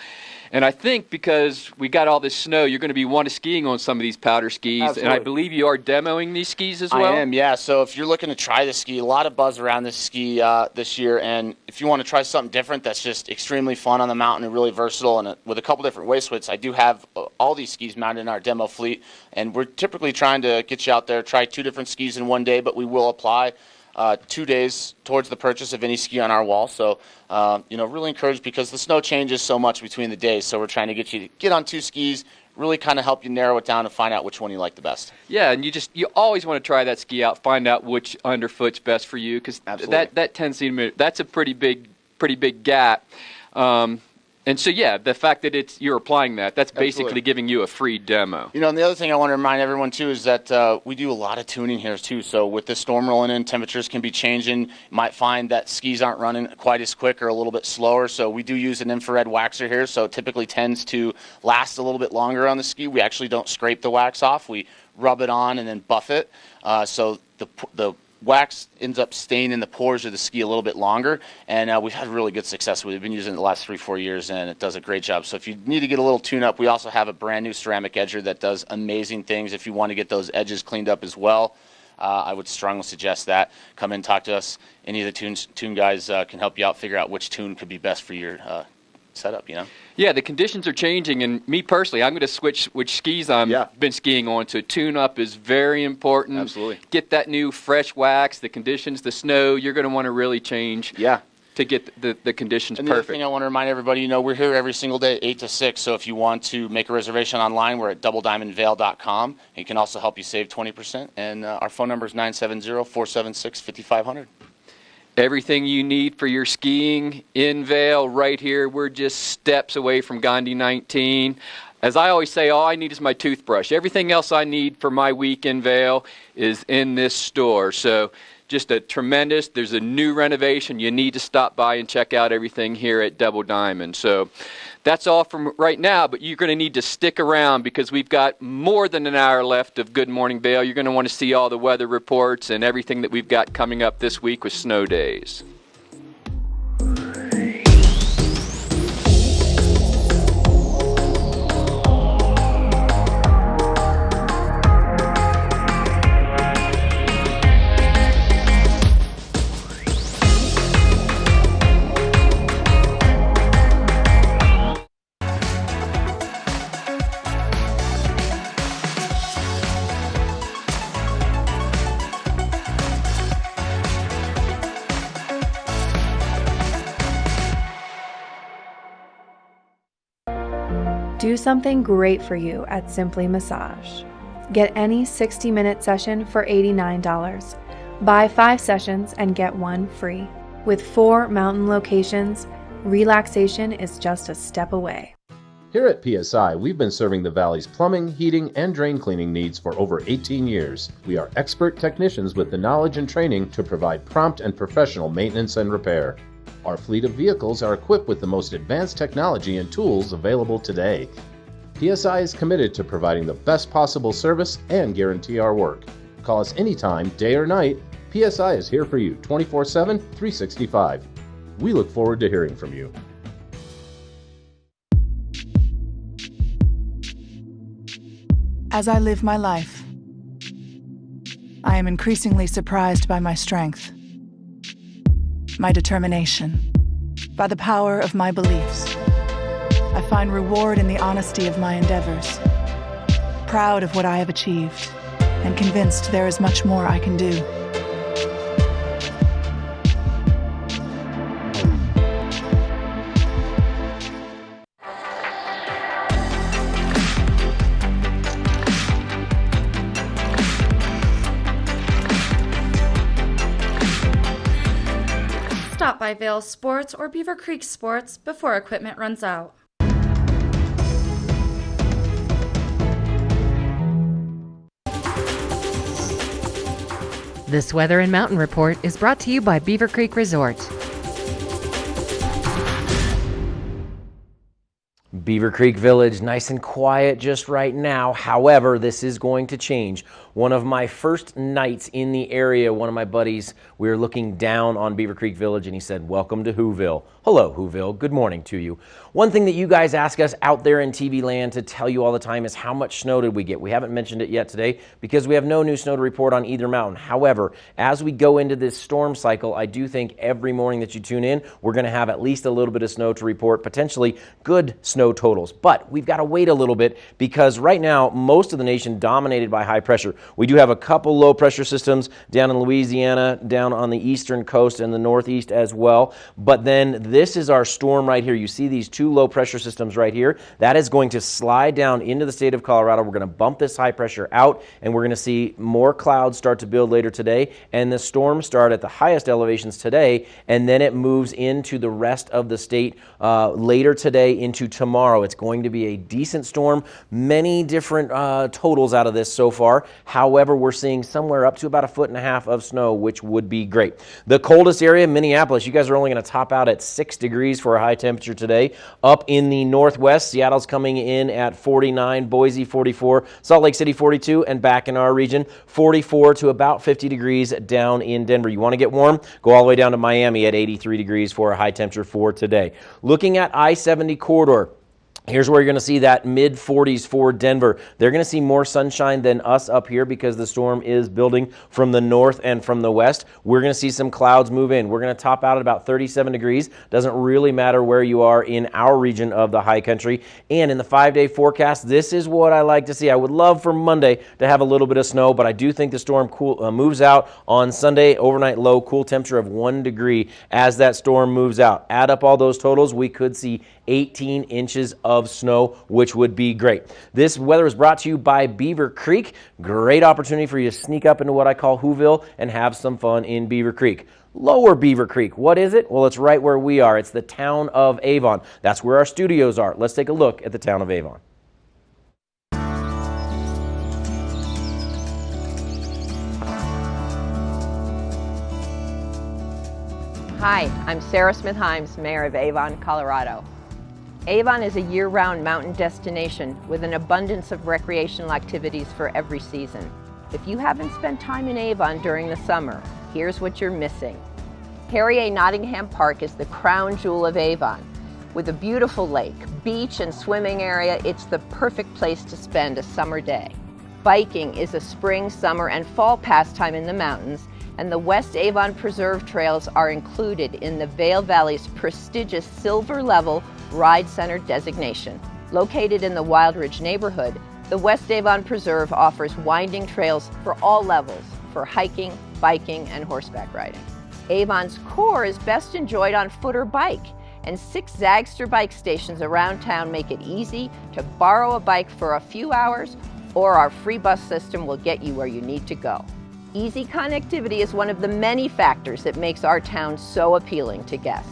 And I think because we got all this snow, you're going to be wanting skiing on some of these powder skis. Absolutely. And I believe you are demoing these skis as well? I am, yeah. So if you're looking to try the ski, a lot of buzz around this ski this year. And if you want to try something different that's just extremely fun on the mountain and really versatile and with a couple different waist widths, I do have all these skis mounted in our demo fleet. And we're typically trying to get you out there, try two different skis in one day, but we will apply 2 days towards the purchase of any ski on our wall. So, really encouraged because the snow changes so much between the days. So we're trying to get you to get on two skis, really kind of help you narrow it down and find out which one you like the best. Yeah, and you always want to try that ski out, find out which underfoot's best for you because that 10 centimeter, that's a pretty big gap. And so, the fact that you're applying that's basically giving you a free demo. And the other thing I want to remind everyone, too, is that we do a lot of tuning here, too. So with the storm rolling in, temperatures can be changing. You might find that skis aren't running quite as quick or a little bit slower. So we do use an infrared waxer here, so it typically tends to last a little bit longer on the ski. We actually don't scrape the wax off. We rub it on and then buff it. So the wax ends up staying in the pores of the ski a little bit longer, and we've had really good success with it. We've been using it the last 3-4 years, and it does a great job. So if you need to get a little tune-up, we also have a brand new ceramic edger that does amazing things. If you want to get those edges cleaned up as well, I would strongly suggest that. Come in, talk to us. Any of the tune guys can help you out, figure out which tune could be best for your setup, you know? Yeah, the conditions are changing, and me personally, I'm going to switch which skis I've been skiing on. So tune-up is very important. Absolutely. Get that new fresh wax, the conditions, the snow. You're going to want to really change to get the conditions and the other perfect. thing I want to remind everybody, you know, we're here every single day, 8 to 6. So if you want to make a reservation online, we're at doublediamondvale.com. It can also help you save 20%. And our phone number is 970-476-5500. Everything you need for your skiing in Vail right here. We're just steps away from Gandhi 19. As I always say, all I need is my toothbrush. Everything else I need for my week in Vail is in this store. So just a tremendous, there's a new renovation. You need to stop by and check out everything here at Double Diamond. So that's all from right now, but you're going to need to stick around because we've got more than an hour left of Good Morning Vail. You're going to want to see all the weather reports and everything that we've got coming up this week with snow days. Do something great for you at Simply Massage. Get any 60-minute session for $89. Buy 5 sessions and get 1 free. With 4 mountain locations, relaxation is just a step away. Here at PSI, we've been serving the Valley's plumbing, heating, and drain cleaning needs for over 18 years. We are expert technicians with the knowledge and training to provide prompt and professional maintenance and repair. Our fleet of vehicles are equipped with the most advanced technology and tools available today. PSI is committed to providing the best possible service and guarantee our work. Call us anytime, day or night. PSI is here for you 24/7, 365. We look forward to hearing from you. As I live my life, I am increasingly surprised by my strength, my determination, by the power of my beliefs. I find reward in the honesty of my endeavors, proud of what I have achieved, and convinced there is much more I can do. Stop by Vail Sports or Beaver Creek Sports before equipment runs out. This weather and mountain report is brought to you by Beaver Creek Resort. Beaver Creek Village, nice and quiet just right now. However, this is going to change. One of my first nights in the area, one of my buddies, we were looking down on Beaver Creek Village and he said, "Welcome to Whoville." Hello, Whoville. Good morning to you. One thing that you guys ask us out there in TV land to tell you all the time is how much snow did we get? We haven't mentioned it yet today because we have no new snow to report on either mountain. However, as we go into this storm cycle, I do think every morning that you tune in, we're going to have at least a little bit of snow to report, potentially good snow totals. But we've got to wait a little bit because right now, most of the nation dominated by high pressure. We do have a couple low pressure systems down in Louisiana, down on the eastern coast and the northeast as well. But then this is our storm right here. You see these 2 low pressure systems right here. That is going to slide down into the state of Colorado. We're going to bump this high pressure out and we're going to see more clouds start to build later today. And the storms start at the highest elevations today and then it moves into the rest of the state later today into tomorrow. It's going to be a decent storm. Many different totals out of this so far. However, we're seeing somewhere up to about 1.5 feet of snow, which would be great. The coldest area, Minneapolis, you guys are only going to top out at 6 degrees for a high temperature today. Up in the northwest, Seattle's coming in at 49, Boise 44, Salt Lake City 42, and back in our region, 44 to about 50 degrees down in Denver. You want to get warm? Go all the way down to Miami at 83 degrees for a high temperature for today. Looking at I-70 corridor, here's where you're going to see that mid-40s for Denver. They're going to see more sunshine than us up here because the storm is building from the north and from the west. We're going to see some clouds move in. We're going to top out at about 37 degrees. Doesn't really matter where you are in our region of the high country. And in the 5-day forecast, this is what I like to see. I would love for Monday to have a little bit of snow, but I do think the storm moves out on Sunday. Overnight low, cool temperature of 1 degree as that storm moves out. Add up all those totals, we could see 18 inches of snow, which would be great. This weather is brought to you by Beaver Creek. Great opportunity for you to sneak up into what I call Whoville and have some fun in Beaver Creek. Lower Beaver Creek, what is it? Well, it's right where we are. It's the town of Avon. That's where our studios are. Let's take a look at the town of Avon. Hi, I'm Sarah Smith-Himes, Mayor of Avon, Colorado. Avon is a year-round mountain destination with an abundance of recreational activities for every season. If you haven't spent time in Avon during the summer, here's what you're missing. Harry A. Nottingham Park is the crown jewel of Avon. With a beautiful lake, beach, and swimming area, it's the perfect place to spend a summer day. Biking is a spring, summer, and fall pastime in the mountains, and the West Avon Preserve Trails are included in the Vail Valley's prestigious Silver Level Ride Center designation. Located in the Wild Ridge neighborhood, the West Avon Preserve offers winding trails for all levels for hiking, biking, and horseback riding. Avon's core is best enjoyed on foot or bike, and 6 Zagster bike stations around town make it easy to borrow a bike for a few hours, or our free bus system will get you where you need to go. Easy connectivity is one of the many factors that makes our town so appealing to guests.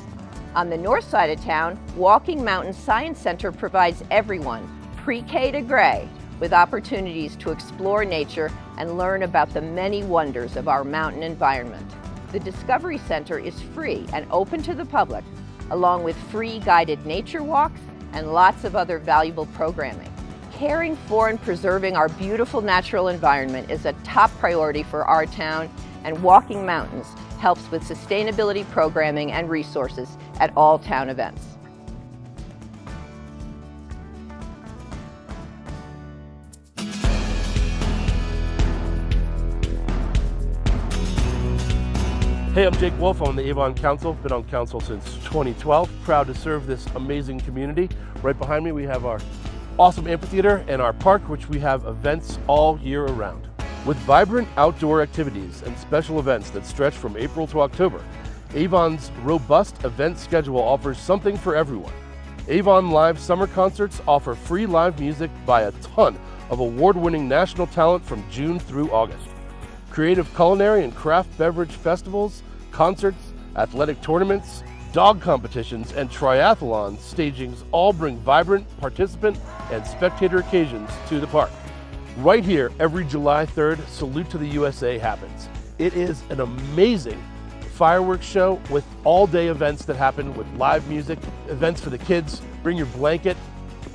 On the north side of town, Walking Mountain Science Center provides everyone, pre-K to gray, with opportunities to explore nature and learn about the many wonders of our mountain environment. The Discovery Center is free and open to the public, along with free guided nature walks and lots of other valuable programming. Caring for and preserving our beautiful natural environment is a top priority for our town, and Walking Mountains helps with sustainability programming and resources at all town events. Hey, I'm Jake Wolf. I'm on the Avon Council. Been on council since 2012. Proud to serve this amazing community. Right behind me we have our awesome amphitheater and our park, which we have events all year around. With vibrant outdoor activities and special events that stretch from April to October, Avon's robust event schedule offers something for everyone. Avon Live Summer Concerts offer free live music by a ton of award-winning national talent from June through August. Creative culinary and craft beverage festivals, concerts, athletic tournaments, dog competitions, and triathlon stagings all bring vibrant participant and spectator occasions to the park. Right here, every July 3rd, Salute to the USA happens. It is an amazing fireworks show with all-day events that happen with live music, events for the kids. Bring your blanket,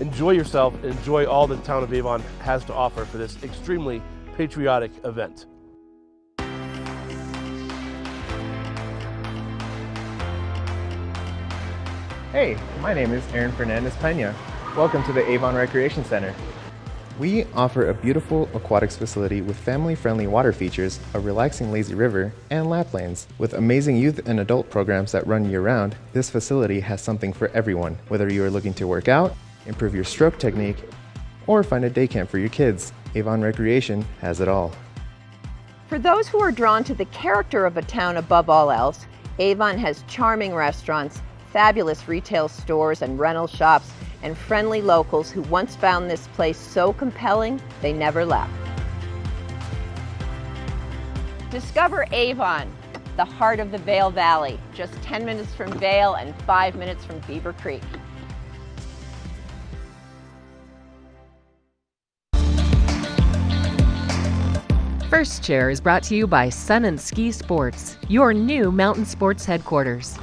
enjoy yourself, and enjoy all the town of Avon has to offer for this extremely patriotic event. Hey, my name is Aaron Fernandez Pena. Welcome to the Avon Recreation Center. We offer a beautiful aquatics facility with family-friendly water features, a relaxing lazy river, and lap lanes. With amazing youth and adult programs that run year-round, this facility has something for everyone. Whether you are looking to work out, improve your stroke technique, or find a day camp for your kids, Avon Recreation has it all. For those who are drawn to the character of a town above all else, Avon has charming restaurants, fabulous retail stores and rental shops, and friendly locals who once found this place so compelling, they never left. Discover Avon, the heart of the Vail Valley, just 10 minutes from Vail and 5 minutes from Beaver Creek. First Chair is brought to you by Sun and Ski Sports, your new mountain sports headquarters.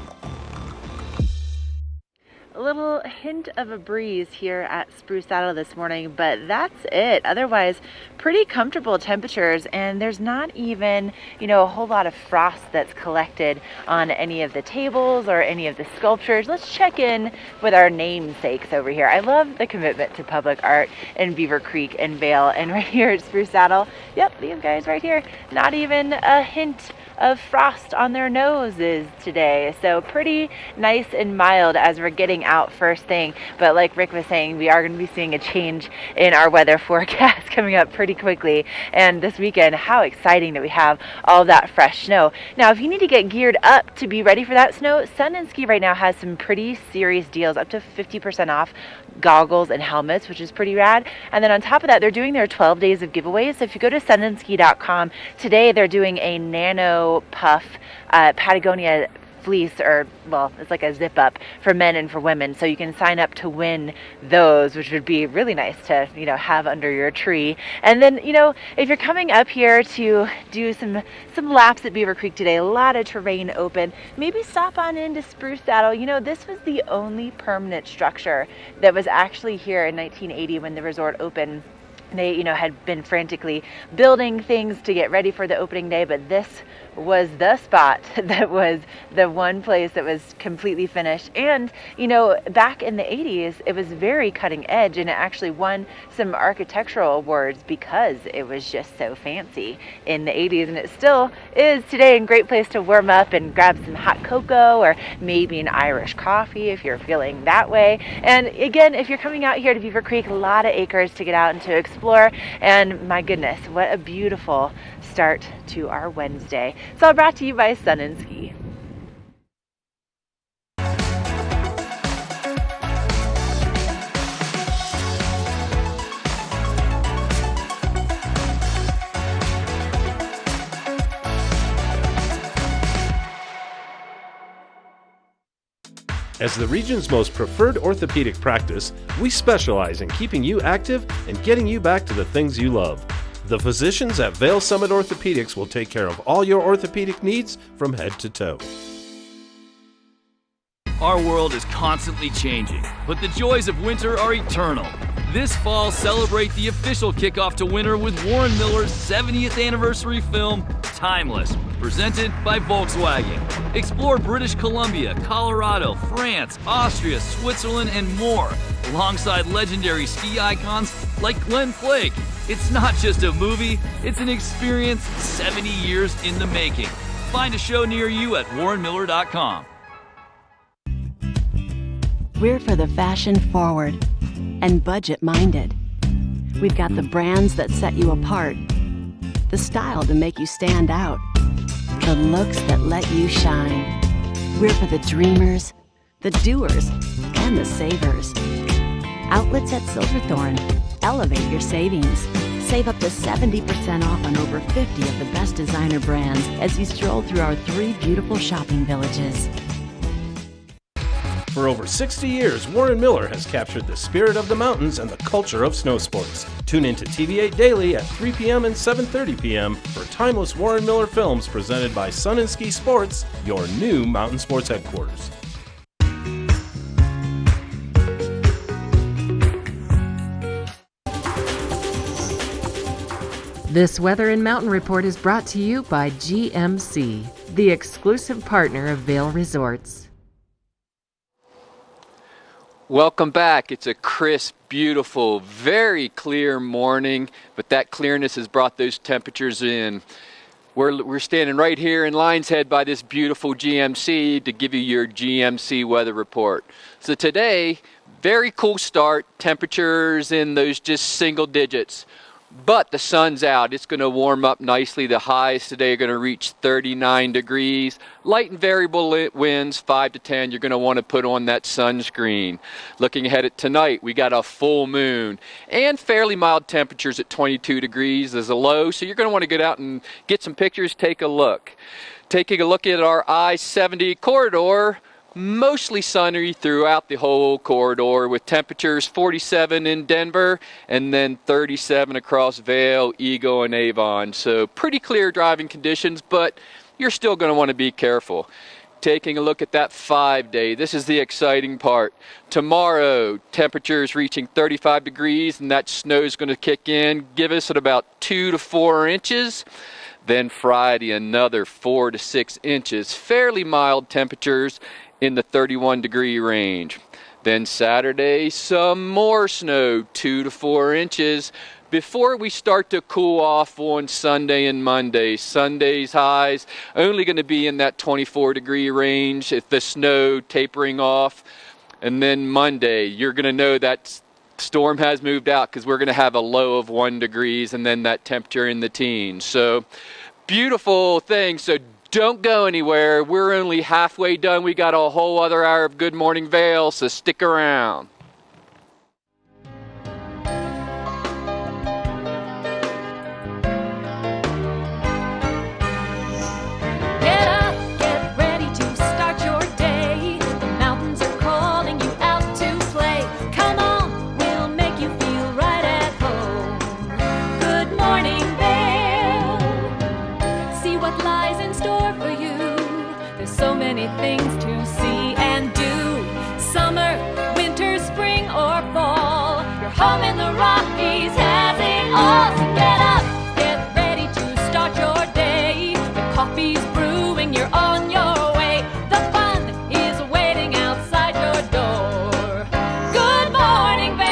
A little hint of a breeze here at Spruce Saddle this morning, but that's it. Otherwise, pretty comfortable temperatures, and there's not even, a whole lot of frost that's collected on any of the tables or any of the sculptures. Let's check in with our namesakes over here. I love the commitment to public art in Beaver Creek and Vail, and right here at Spruce Saddle, yep, these guys right here, not even a hint of frost on their noses today. So pretty nice and mild as we're getting out first thing. But like Rick was saying, we are going to be seeing a change in our weather forecast coming up pretty quickly. And this weekend, how exciting that we have all that fresh snow. Now, if you need to get geared up to be ready for that snow, Sun and Ski right now has some pretty serious deals, up to 50% off goggles and helmets, which is pretty rad. And then on top of that, they're doing their 12 days of giveaways. So if you go to sunandski.com today, they're doing a nano puff Patagonia fleece, or well, it's like a zip up for men and for women, so you can sign up to win those, which would be really nice to have under your tree. And then if you're coming up here to do some laps at Beaver Creek today, a lot of terrain open, maybe stop on into Spruce Saddle. This was the only permanent structure that was actually here in 1980 when the resort opened. They had been frantically building things to get ready for the opening day, but this was the spot that was the one place that was completely finished. And back in the 80s, it was very cutting edge, and it actually won some architectural awards because it was just so fancy in the 80s, and it still is today. A great place to warm up and grab some hot cocoa or maybe an Irish coffee if you're feeling that way. And again, if you're coming out here to Beaver Creek, a lot of acres to get out and to explore, and my goodness, what a beautiful start to our Wednesday. It's all brought to you by Sun and Ski. As the region's most preferred orthopedic practice, we specialize in keeping you active and getting you back to the things you love. The physicians at Vail Summit Orthopedics will take care of all your orthopedic needs from head to toe. Our world is constantly changing, but the joys of winter are eternal. This fall, celebrate the official kickoff to winter with Warren Miller's 70th anniversary film, Timeless, presented by Volkswagen. Explore British Columbia, Colorado, France, Austria, Switzerland, and more, alongside legendary ski icons like Glenn Flake. It's not just a movie, it's an experience 70 years in the making. Find a show near you at warrenmiller.com. We're for the fashion forward and budget minded. We've got the brands that set you apart, the style to make you stand out, the looks that let you shine. We're for the dreamers, the doers, and the savers. Outlets at Silverthorne. Elevate your savings. Save up to 70% off on over 50 of the best designer brands as you stroll through our 3 beautiful shopping villages. For over 60 years, Warren Miller has captured the spirit of the mountains and the culture of snow sports. Tune in to TV8 Daily at 3 p.m. and 7:30 p.m. for timeless Warren Miller films presented by Sun and Ski Sports, your new mountain sports headquarters. This Weather and Mountain Report is brought to you by GMC, the exclusive partner of Vail Resorts. Welcome back. It's a crisp, beautiful, very clear morning, but that clearness has brought those temperatures in. We're standing right here in Lion's Head by this beautiful GMC to give you your GMC weather report. So today, very cool start, temperatures in those just single digits. But the sun's out. It's going to warm up nicely. The highs today are going to reach 39 degrees. Light and variable winds, 5 to 10. You're going to want to put on that sunscreen. Looking ahead at tonight, we got a full moon and fairly mild temperatures at 22 degrees as a low. So you're going to want to get out and get some pictures, take a look. Taking a look at our I-70 corridor, mostly sunny throughout the whole corridor with temperatures 47 in Denver and then 37 across Vail, Eagle, and Avon. So pretty clear driving conditions, but you're still going to want to be careful. Taking a look at that 5-day, this is the exciting part. Tomorrow, temperatures reaching 35 degrees, and that snow is going to kick in, give us at about 2 to 4 inches. Then Friday, another 4 to 6 inches, fairly mild temperatures in the 31-degree range. Then Saturday, some more snow, 2 to 4 inches, before we start to cool off on Sunday and Monday. Sunday's highs only going to be in that 24-degree range if the snow tapering off. And then Monday, you're going to know that storm has moved out because we're going to have a low of 1 degree and then that temperature in the teens. So beautiful thing. So don't go anywhere. We're only halfway done. We got a whole other hour of Good Morning Vail, so stick around. Get up, get ready to start your day. The mountains are calling you out to play. Come on, we'll make you feel right at home. Good morning, Vail. See what lies in store for you. There's so many things to see and do. Summer, winter, spring, or fall. Your home in the Rockies has it all. So get up, get ready to start your day. The coffee's brewing, you're on your way. The fun is waiting outside your door. Good morning, Vail.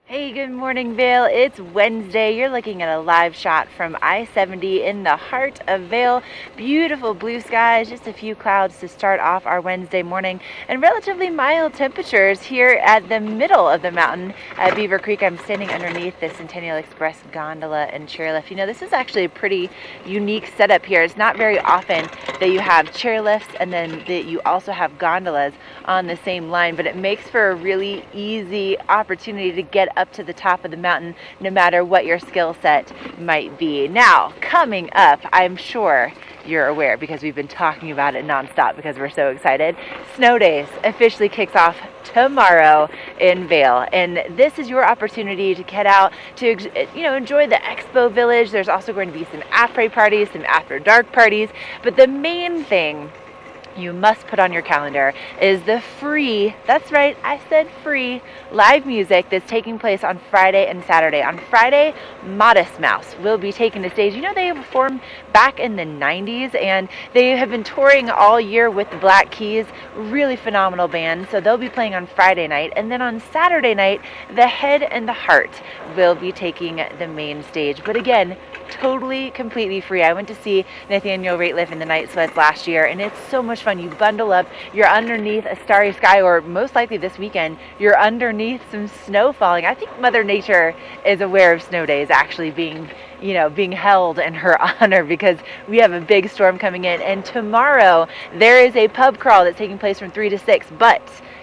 Hey, good morning, Vail. It's Wednesday. You're looking at a live shot from I-70 in the heart of Vail. Beautiful blue skies, just a few clouds to start off our Wednesday morning, and relatively mild temperatures here at the middle of the mountain at Beaver Creek. I'm standing underneath the Centennial Express gondola and chairlift. You know, this is actually a pretty unique setup here. It's not very often that you have chairlifts and then that you also have gondolas on the same line, but it makes for a really easy opportunity to get up to the top of the mountain no matter what your skill set might be. Now, coming up, I'm sure you're aware because we've been talking about it nonstop because we're so excited. Snow Days officially kicks off tomorrow in Vail, and this is your opportunity to get out to enjoy the Expo Village. There's also going to be some après parties, some after dark parties, but the main thing you must put on your calendar is the free, that's right, I said free, live music that's taking place on Friday and Saturday. On Friday, Modest Mouse will be taking the stage. You know, they performed back in the 90s and they have been touring all year with the Black Keys, really phenomenal band. So they'll be playing on Friday night, and then on Saturday night, The Head and the Heart will be taking the main stage. But again, totally, completely free. I went to see Nathaniel Rateliff in the Night Sweats last year, and it's so much fun. You bundle up, you're underneath a starry sky, or most likely this weekend, you're underneath some snow falling. I think Mother Nature is aware of Snow Days actually being held in her honor because we have a big storm coming in. And tomorrow, there is a pub crawl that's taking place from 3 to 6, but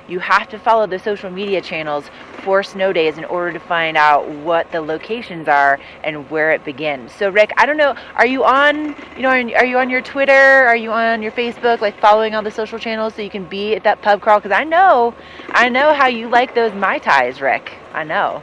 you have to follow the social media channels for Snow Days in order to find out what the locations are and where it begins. So Rick, I don't know, are you on your Twitter? Are you on your Facebook, like following all the social channels so you can be at that pub crawl? Because I know how you like those Mai Tais, Rick. I know.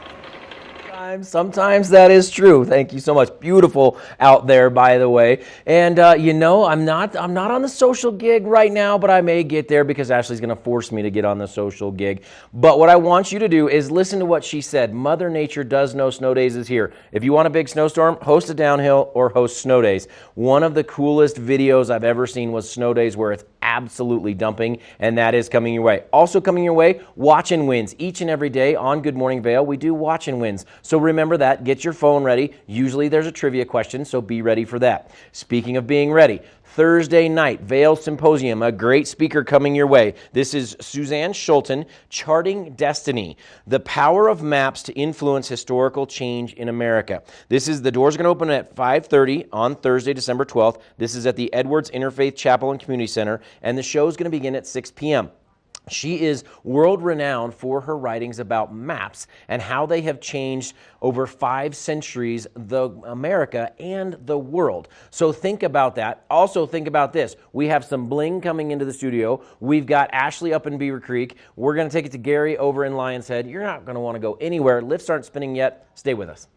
Sometimes that is true. Thank you so much. Beautiful out there, by the way. And I'm not on the social gig right now, but I may get there because Ashley's going to force me to get on the social gig. But what I want you to do is listen to what she said. Mother Nature does know Snow Days is here. If you want a big snowstorm, host a downhill or host Snow Days. One of the coolest videos I've ever seen was Snow Days where it's absolutely dumping, and that is coming your way. Also coming your way, Watch and Wins. Each and every day on Good Morning Vail, we do Watch and Wins. So remember that. Get your phone ready. Usually there's a trivia question, so be ready for that. Speaking of being ready, Thursday night, Vail Symposium, a great speaker coming your way. This is Suzanne Schulten, Charting Destiny, the power of maps to influence historical change in America. The doors are going to open at 5:30 on Thursday, December 12th. This is at the Edwards Interfaith Chapel and Community Center, and the show is going to begin at 6 p.m. She is world renowned for her writings about maps and how they have changed over 5 centuries America and the world. So think about that. Also think about this. We have some bling coming into the studio. We've got Ashley up in Beaver Creek. We're going to take it to Gary over in Lion's Head. You're not going to want to go anywhere. Lifts aren't spinning yet. Stay with us.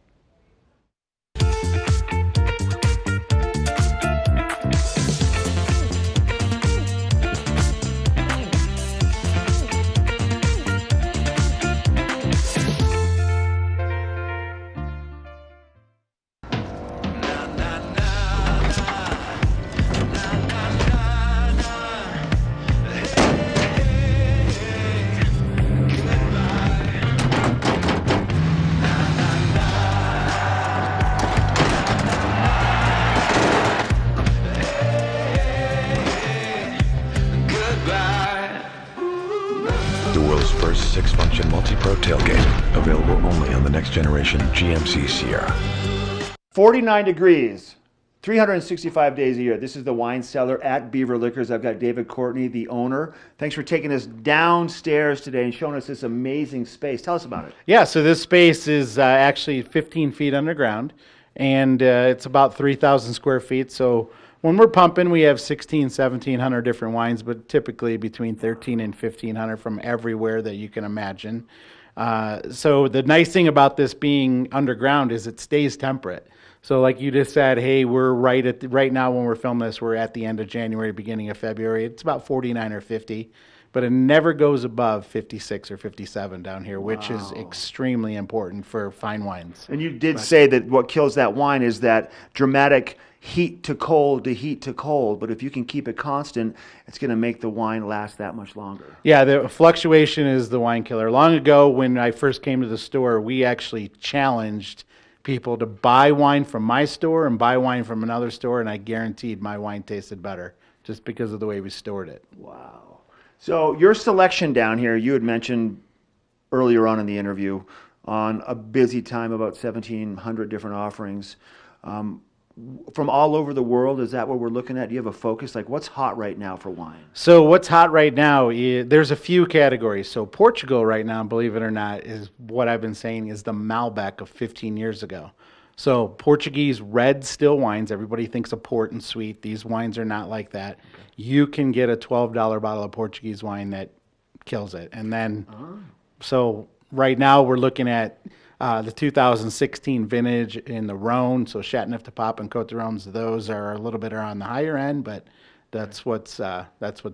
The world's first 6-function multi-pro tailgate, available only on the next generation GMC Sierra. 49 degrees, 365 days a year. This is the wine cellar at Beaver Liquors. I've got David Courtney, the owner. Thanks for taking us downstairs today and showing us this amazing space. Tell us about it. Yeah, so this space is actually 15 feet underground, and it's about 3,000 square feet. So when we're pumping, we have 1,700 different wines, but typically between 1,300 and 1,500 from everywhere that you can imagine. So the nice thing about this being underground is it stays temperate. So like you just said, hey, we're right now when we're filming this, we're at the end of January, beginning of February. It's about 49 or 50, but it never goes above 56 or 57 down here, which is extremely important for fine wines. And you did say that what kills that wine is that dramatic heat to cold to heat to cold, but if you can keep it constant, it's going to make the wine last that much longer. Yeah, the fluctuation is the wine killer. Long ago, when I first came to the store, we actually challenged people to buy wine from my store and buy wine from another store, and I guaranteed my wine tasted better just because of the way we stored it. Wow. So your selection down here, you had mentioned earlier on in the interview on a busy time, about 1,700 different offerings. From all over the world, is that what we're looking at? Do you have a focus? Like, what's hot right now for wine? So what's hot right now, there's a few categories. So Portugal right now, believe it or not, is what I've been saying is the Malbec of 15 years ago. So Portuguese red still wines, everybody thinks of port and sweet. These wines are not like that. Okay. You can get a $12 bottle of Portuguese wine that kills it. And then, so right now we're looking at the 2016 vintage in the Rhone, so Chateauneuf du Pape and Côte de Rhônes, those are a little bit on the higher end, but that's what's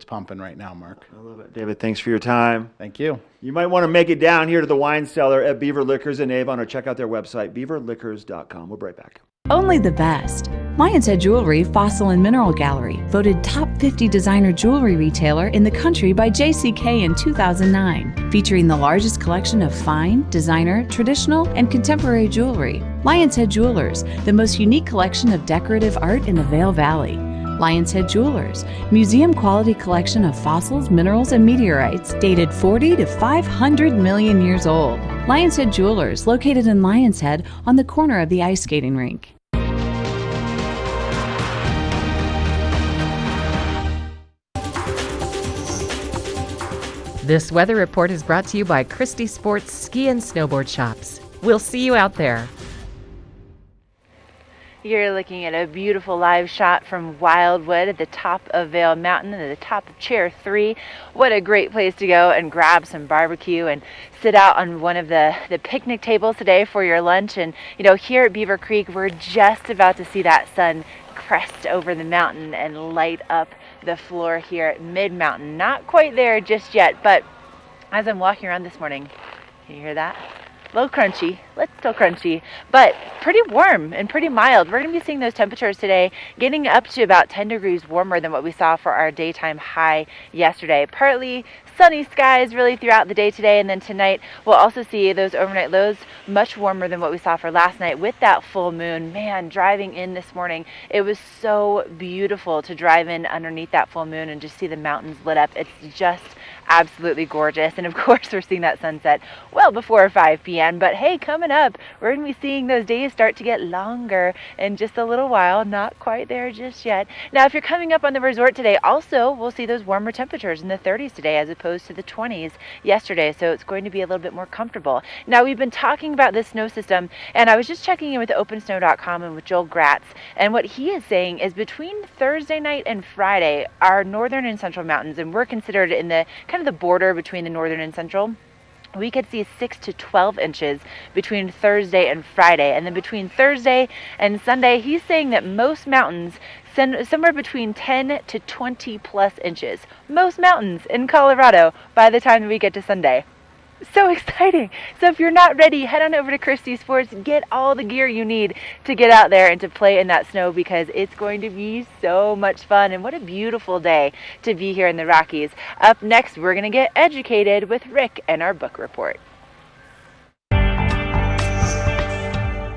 pumping right now, Mark. I love it. David, thanks for your time. Thank you. You might want to make it down here to the wine cellar at Beaver Liquors in Avon, or check out their website, beaverliquors.com. We'll be right back. Only the best. Lion's Head Jewelry Fossil and Mineral Gallery, voted top 50 designer jewelry retailer in the country by JCK in 2009, featuring the largest collection of fine, designer, traditional, and contemporary jewelry. Lion's Head Jewelers, the most unique collection of decorative art in the Vail Valley. Lion's Head Jewelers, museum quality collection of fossils, minerals, and meteorites dated 40 to 500 million years old. Lion's Head Jewelers, located in Lion's Head on the corner of the ice skating rink. This weather report is brought to you by Christie Sports Ski and Snowboard Shops. We'll see you out there. You're looking at a beautiful live shot from Wildwood at the top of Vail Mountain and at the top of Chair 3. What a great place to go and grab some barbecue and sit out on one of the picnic tables today for your lunch. And you know, here at Beaver Creek, we're just about to see that sun crest over the mountain and light up the floor here at mid-mountain. Not quite there just yet, but as I'm walking around this morning, can you hear that? A little crunchy, still crunchy, but pretty warm and pretty mild. We're going to be seeing those temperatures today getting up to about 10 degrees warmer than what we saw for our daytime high yesterday. Partly sunny skies really throughout the day today, and then tonight we'll also see those overnight lows much warmer than what we saw for last night with that full moon. Man, driving in this morning, it was so beautiful to drive in underneath that full moon and just see the mountains lit up. It's just absolutely gorgeous. And of course, we're seeing that sunset well before 5 p.m. But hey, coming up, we're going to be seeing those days start to get longer in just a little while. Not quite there just yet. Now, if you're coming up on the resort today, also, we'll see those warmer temperatures in the 30s today as opposed to the 20s yesterday. So it's going to be a little bit more comfortable. Now, we've been talking about this snow system, and I was just checking in with OpenSnow.com and with Joel Gratz, and what he is saying is between Thursday night and Friday, our northern and central mountains, and we're considered in the kind of the border between the northern and central, we could see 6 to 12 inches between Thursday and Friday. And then between Thursday and Sunday, he's saying that most mountains send somewhere between 10 to 20 plus inches. Most mountains in Colorado by the time we get to Sunday. So exciting. So if you're not ready, head on over to Christie Sports, get all the gear you need to get out there and to play in that snow, because it's going to be so much fun. And what a beautiful day to be here in the Rockies. Up next, we're going to get educated with Rick and our book report.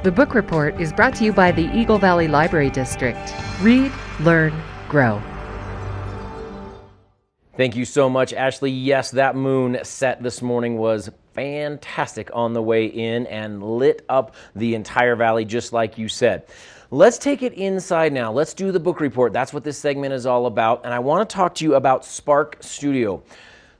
The Book Report is brought to you by the Eagle Valley Library District. Read, learn, grow. Thank you so much, Ashley. Yes, that moon set this morning was fantastic on the way in and lit up the entire valley, just like you said. Let's take it inside now. Let's do the book report. That's what this segment is all about. And I want to talk to you about Spark Studio.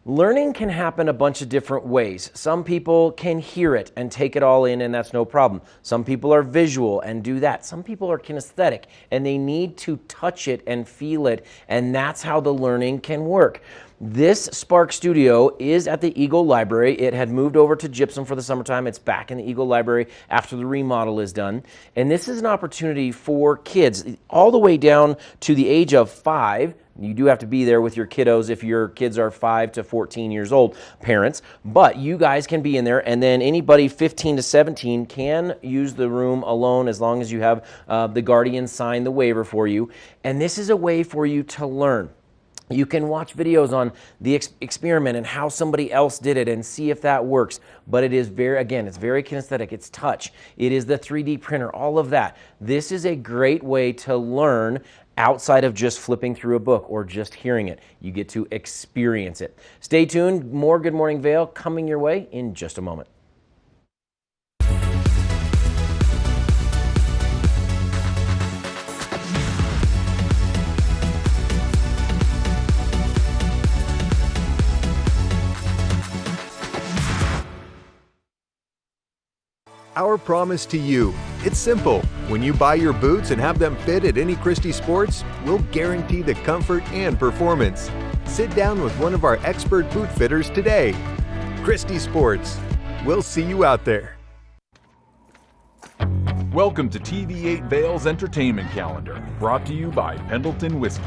Learning can happen a bunch of different ways. Some people can hear it and take it all in, and that's no problem. Some people are visual and do that. Some people are kinesthetic and they need to touch it and feel it, and that's how the learning can work. This Spark Studio is at the Eagle Library. It had moved over to Gypsum for the summertime. It's back in the Eagle Library after the remodel is done. And this is an opportunity for kids all the way down to the age of 5. You do have to be there with your kiddos if your kids are 5 to 14 years old, parents. But you guys can be in there, and then anybody 15 to 17 can use the room alone as long as you have the guardian sign the waiver for you. And this is a way for you to learn. You can watch videos on the experiment and how somebody else did it and see if that works. But it is it's very kinesthetic. It's touch. It is the 3D printer, all of that. This is a great way to learn outside of just flipping through a book or just hearing it. You get to experience it. Stay tuned. More Good Morning Vail coming your way in just a moment. Our promise to you, it's simple. When you buy your boots and have them fit at any Christie Sports, we'll guarantee the comfort and performance. Sit down with one of our expert boot fitters today. Christie Sports. We'll see you out there. Welcome to TV8 Vail's entertainment calendar, brought to you by Pendleton Whiskey.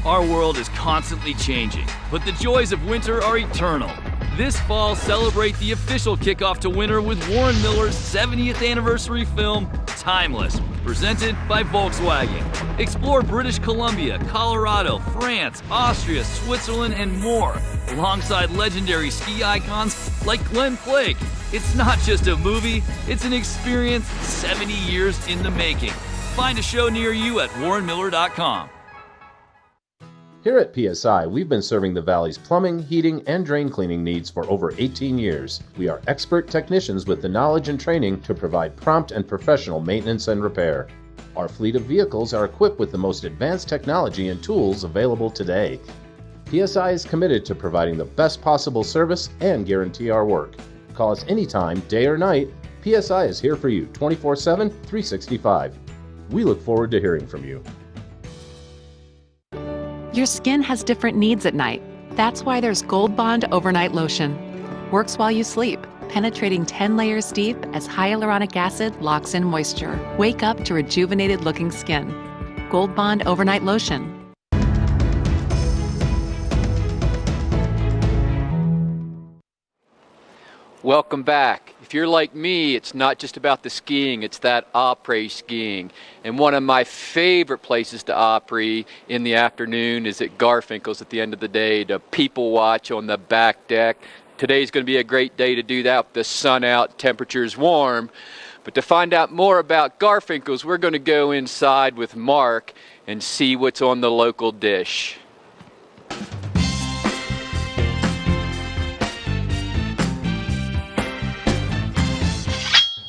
Our world is constantly changing, but the joys of winter are eternal. This fall, celebrate the official kickoff to winter with Warren Miller's 70th anniversary film, Timeless, presented by Volkswagen. Explore British Columbia, Colorado, France, Austria, Switzerland, and more, alongside legendary ski icons like Glenn Flake. It's not just a movie, it's an experience 70 years in the making. Find a show near you at warrenmiller.com. Here at PSI, we've been serving the Valley's plumbing, heating, and drain cleaning needs for over 18 years. We are expert technicians with the knowledge and training to provide prompt and professional maintenance and repair. Our fleet of vehicles are equipped with the most advanced technology and tools available today. PSI is committed to providing the best possible service and guarantee our work. Call us anytime, day or night. PSI is here for you 24/7, 365. We look forward to hearing from you. Your skin has different needs at night. That's why there's Gold Bond Overnight Lotion. Works while you sleep, penetrating 10 layers deep as hyaluronic acid locks in moisture. Wake up to rejuvenated looking skin. Gold Bond Overnight Lotion. Welcome back. If you're like me, it's not just about the skiing, it's that après skiing. And one of my favorite places to après in the afternoon is at Garfinkel's at the end of the day to people watch on the back deck. Today's going to be a great day to do that with the sun out, temperatures warm. But to find out more about Garfinkel's, we're going to go inside with Mark and see what's on the local dish.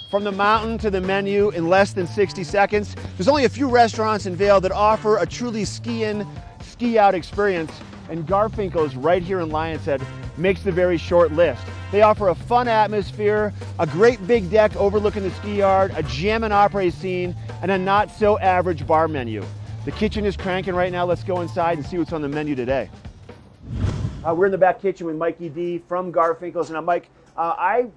From the mountain to the menu in less than 60 seconds. There's only a few restaurants in Vail that offer a truly ski-out experience, and Garfinkel's right here in Lion's Head makes the very short list. They offer a fun atmosphere, a great big deck overlooking the ski yard, a jammin' après scene, and a not-so-average bar menu. The kitchen is cranking right now. Let's go inside and see what's on the menu today. We're in the back kitchen with Mikey D from Garfinkel's. And Mike, I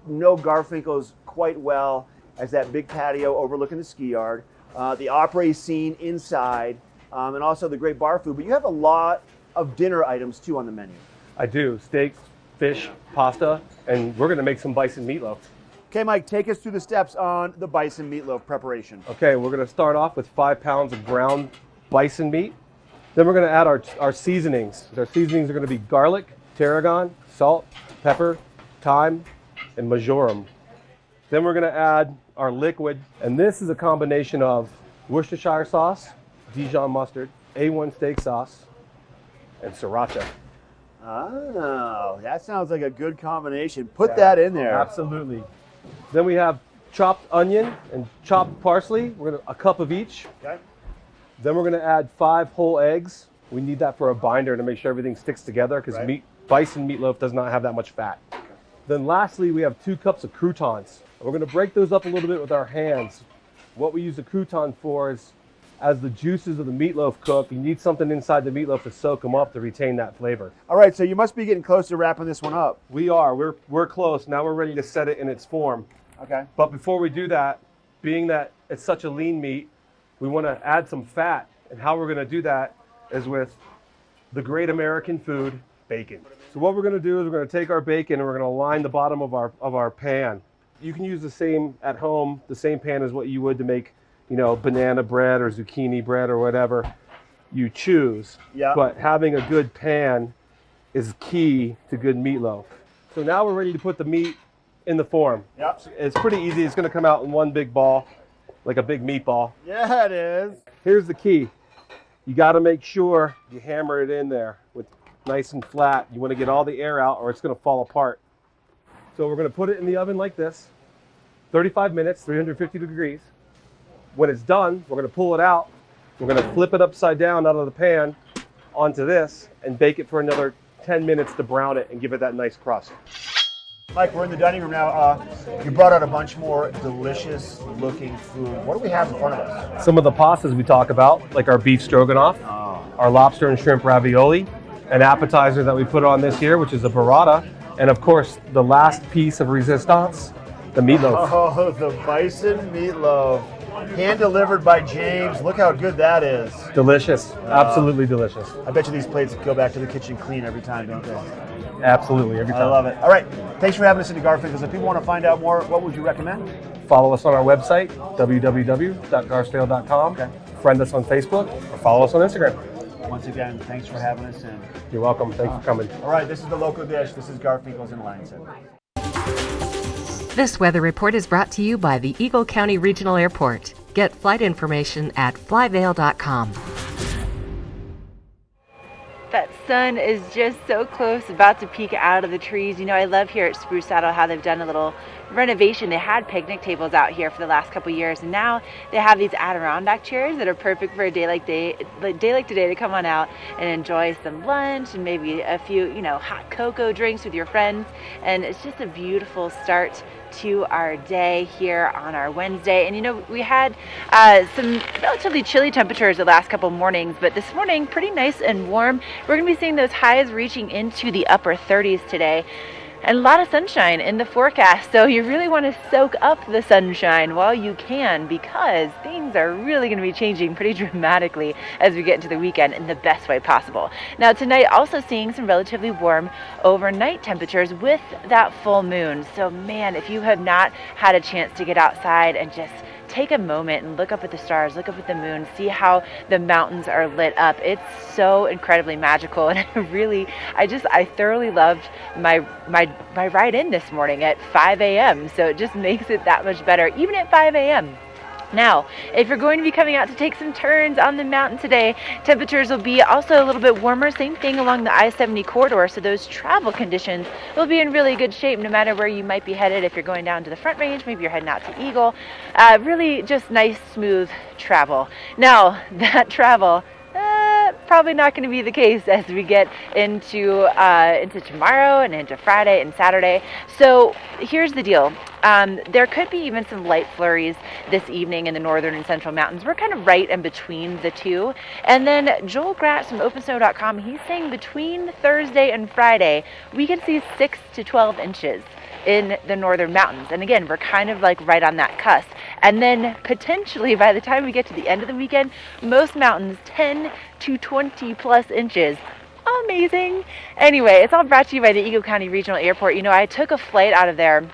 know Garfinkel's quite well as that big patio overlooking the ski yard, the après scene inside, and also the great bar food. But you have a lot of dinner items too on the menu. I do. Steaks, fish, pasta, and we're going to make some bison meatloaf. Okay, Mike, take us through the steps on the bison meatloaf preparation. Okay, we're going to start off with 5 pounds of ground bison meat. Then we're going to add our seasonings. Our seasonings are going to be garlic, tarragon, salt, pepper, thyme, and marjoram. Then we're going to add our liquid, and this is a combination of Worcestershire sauce, Dijon mustard, A1 steak sauce, and sriracha. Oh, that sounds like a good combination. Put that in there. Absolutely. Then we have chopped onion and chopped parsley. We're gonna a cup of each. Okay. Then we're going to add 5 whole eggs. We need that for a binder to make sure everything sticks together because bison meatloaf does not have that much fat. Then lastly, we have 2 cups of croutons. We're going to break those up a little bit with our hands. What we use a crouton for is, as the juices of the meatloaf cook, you need something inside the meatloaf to soak them up to retain that flavor. All right, so you must be getting close to wrapping this one up. We are. We're close. Now we're ready to set it in its form. Okay. But before we do that, being that it's such a lean meat, we want to add some fat. And how we're going to do that is with the great American food, bacon. So what we're going to do is we're going to take our bacon and we're going to line the bottom of our pan. You can use the same at home, the same pan as what you would to make, banana bread or zucchini bread or whatever you choose. Yeah. But having a good pan is key to good meatloaf. So now we're ready to put the meat in the form. Yep. It's pretty easy. It's going to come out in one big ball, like a big meatball. Yeah, it is. Here's the key. You got to make sure you hammer it in there with nice and flat. You want to get all the air out or it's going to fall apart. So we're going to put it in the oven like this, 35 minutes, 350 degrees. When it's done, we're going to pull it out. We're going to flip it upside down out of the pan onto this and bake it for another 10 minutes to brown it and give it that nice crust. Mike, we're in the dining room now. You brought out a bunch more delicious looking food. What do we have in front of us? Some of the pastas we talk about, like our beef stroganoff, our lobster and shrimp ravioli, an appetizer that we put on this here, which is a burrata, and of course, the last piece of resistance, the meatloaf. Oh, the bison meatloaf. Hand delivered by James. Look how good that is. Delicious. Absolutely delicious. I bet you these plates go back to the kitchen clean every time, don't they? Absolutely, every time. I love it. All right. Thanks for having us into Garfinkel's. If people want to find out more, what would you recommend? Follow us on our website, www.garsdale.com. Okay. Friend us on Facebook or follow us on Instagram. Once again, thanks for having us in. You're welcome. Thanks for coming. All right, this is the local dish. This is Garfinkel's in Lion's Head. This weather report is brought to you by the Eagle County Regional Airport. Get flight information at flyvail.com. That sun is just so close, about to peek out of the trees. I love here at Spruce Saddle how they've done a little renovation. They had picnic tables out here for the last couple years, and now they have these Adirondack chairs that are perfect for a day like today to come on out and enjoy some lunch and maybe a few, hot cocoa drinks with your friends. And it's just a beautiful start to our day here on our Wednesday. And we had some relatively chilly temperatures the last couple mornings, but this morning pretty nice and warm. We're going to be seeing those highs reaching into the upper 30s today. and a lot of sunshine in the forecast. So you really want to soak up the sunshine while you can, because things are really going to be changing pretty dramatically as we get into the weekend in the best way possible. Now tonight, also seeing some relatively warm overnight temperatures with that full moon. So man, if you have not had a chance to get outside and just take a moment and look up at the stars, look up at the moon, see how the mountains are lit up. It's so incredibly magical, and I thoroughly loved my ride in this morning at 5 a.m. So it just makes it that much better, even at 5 a.m. Now, if you're going to be coming out to take some turns on the mountain today, temperatures will be also a little bit warmer. Same thing along the I-70 corridor, so those travel conditions will be in really good shape no matter where you might be headed. If you're going down to the Front Range, maybe you're heading out to Eagle. Really just nice, smooth travel. Now, that travel, probably not going to be the case as we get into tomorrow and into Friday and Saturday. So here's the deal. There could be even some light flurries this evening in the northern and central mountains. We're kind of right in between the two. And then Joel Gratz from OpenSnow.com, he's saying between Thursday and Friday, we can see 6 to 12 inches in the northern mountains. And again, we're kind of like right on that cusp. And then potentially by the time we get to the end of the weekend, most mountains 10 to 20 plus inches. Amazing. Anyway, it's all brought to you by the Eagle County Regional Airport. You know, I took a flight out of there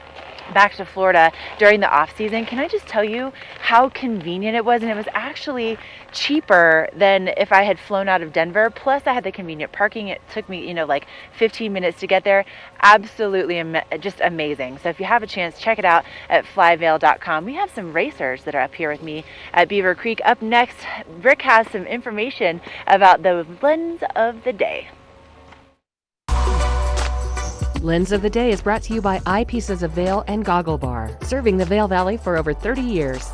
back to Florida during the off season. Can I just tell you how convenient it was? And it was actually cheaper than if I had flown out of Denver. Plus I had the convenient parking. It took me, like 15 minutes to get there. Absolutely just amazing. So if you have a chance, check it out at flyvail.com. We have some racers that are up here with me at Beaver Creek. Up next, Rick has some information about the lens of the day. Lens of the Day is brought to you by Eyepieces of Vail and Goggle Bar, serving the Vail Valley for over 30 years.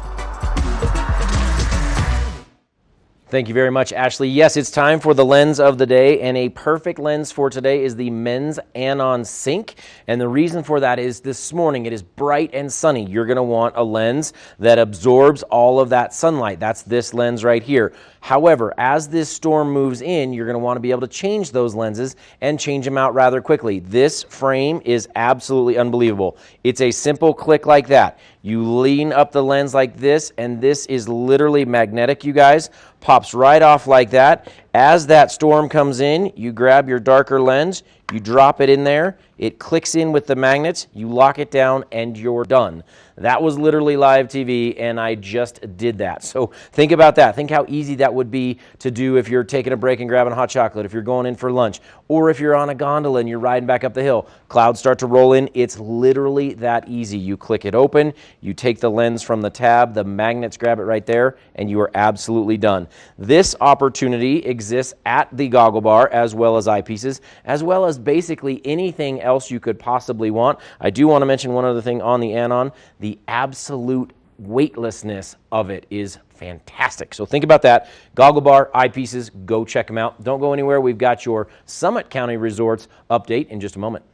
Thank you very much, Ashley. Yes, it's time for the lens of the day, and a perfect lens for today is the men's Anon Sync. And the reason for that is this morning it is bright and sunny. You're going to want a lens that absorbs all of that sunlight. That's this lens right here. However, as this storm moves in, you're going to want to be able to change those lenses and change them out rather quickly. This frame is absolutely unbelievable. It's a simple click like that. You lean up the lens like this, and this is literally magnetic, you guys. Pops right off like that. As that storm comes in, you grab your darker lens, you drop it in there, it clicks in with the magnets, you lock it down, and you're done. That was literally live TV, and I just did that. So think about that. Think how easy that would be to do if you're taking a break and grabbing a hot chocolate, if you're going in for lunch, or if you're on a gondola and you're riding back up the hill. Clouds start to roll in. It's literally that easy. You click it open, you take the lens from the tab, the magnets grab it right there, and you are absolutely done. This opportunity exists at the Goggle Bar as well as Eyepieces, as well as basically anything else you could possibly want. I do want to mention one other thing on the Anon. The absolute weightlessness of it is fantastic. So think about that. Goggle Bar, Eyepieces, go check them out. Don't go anywhere. We've got your Summit County Resorts update in just a moment.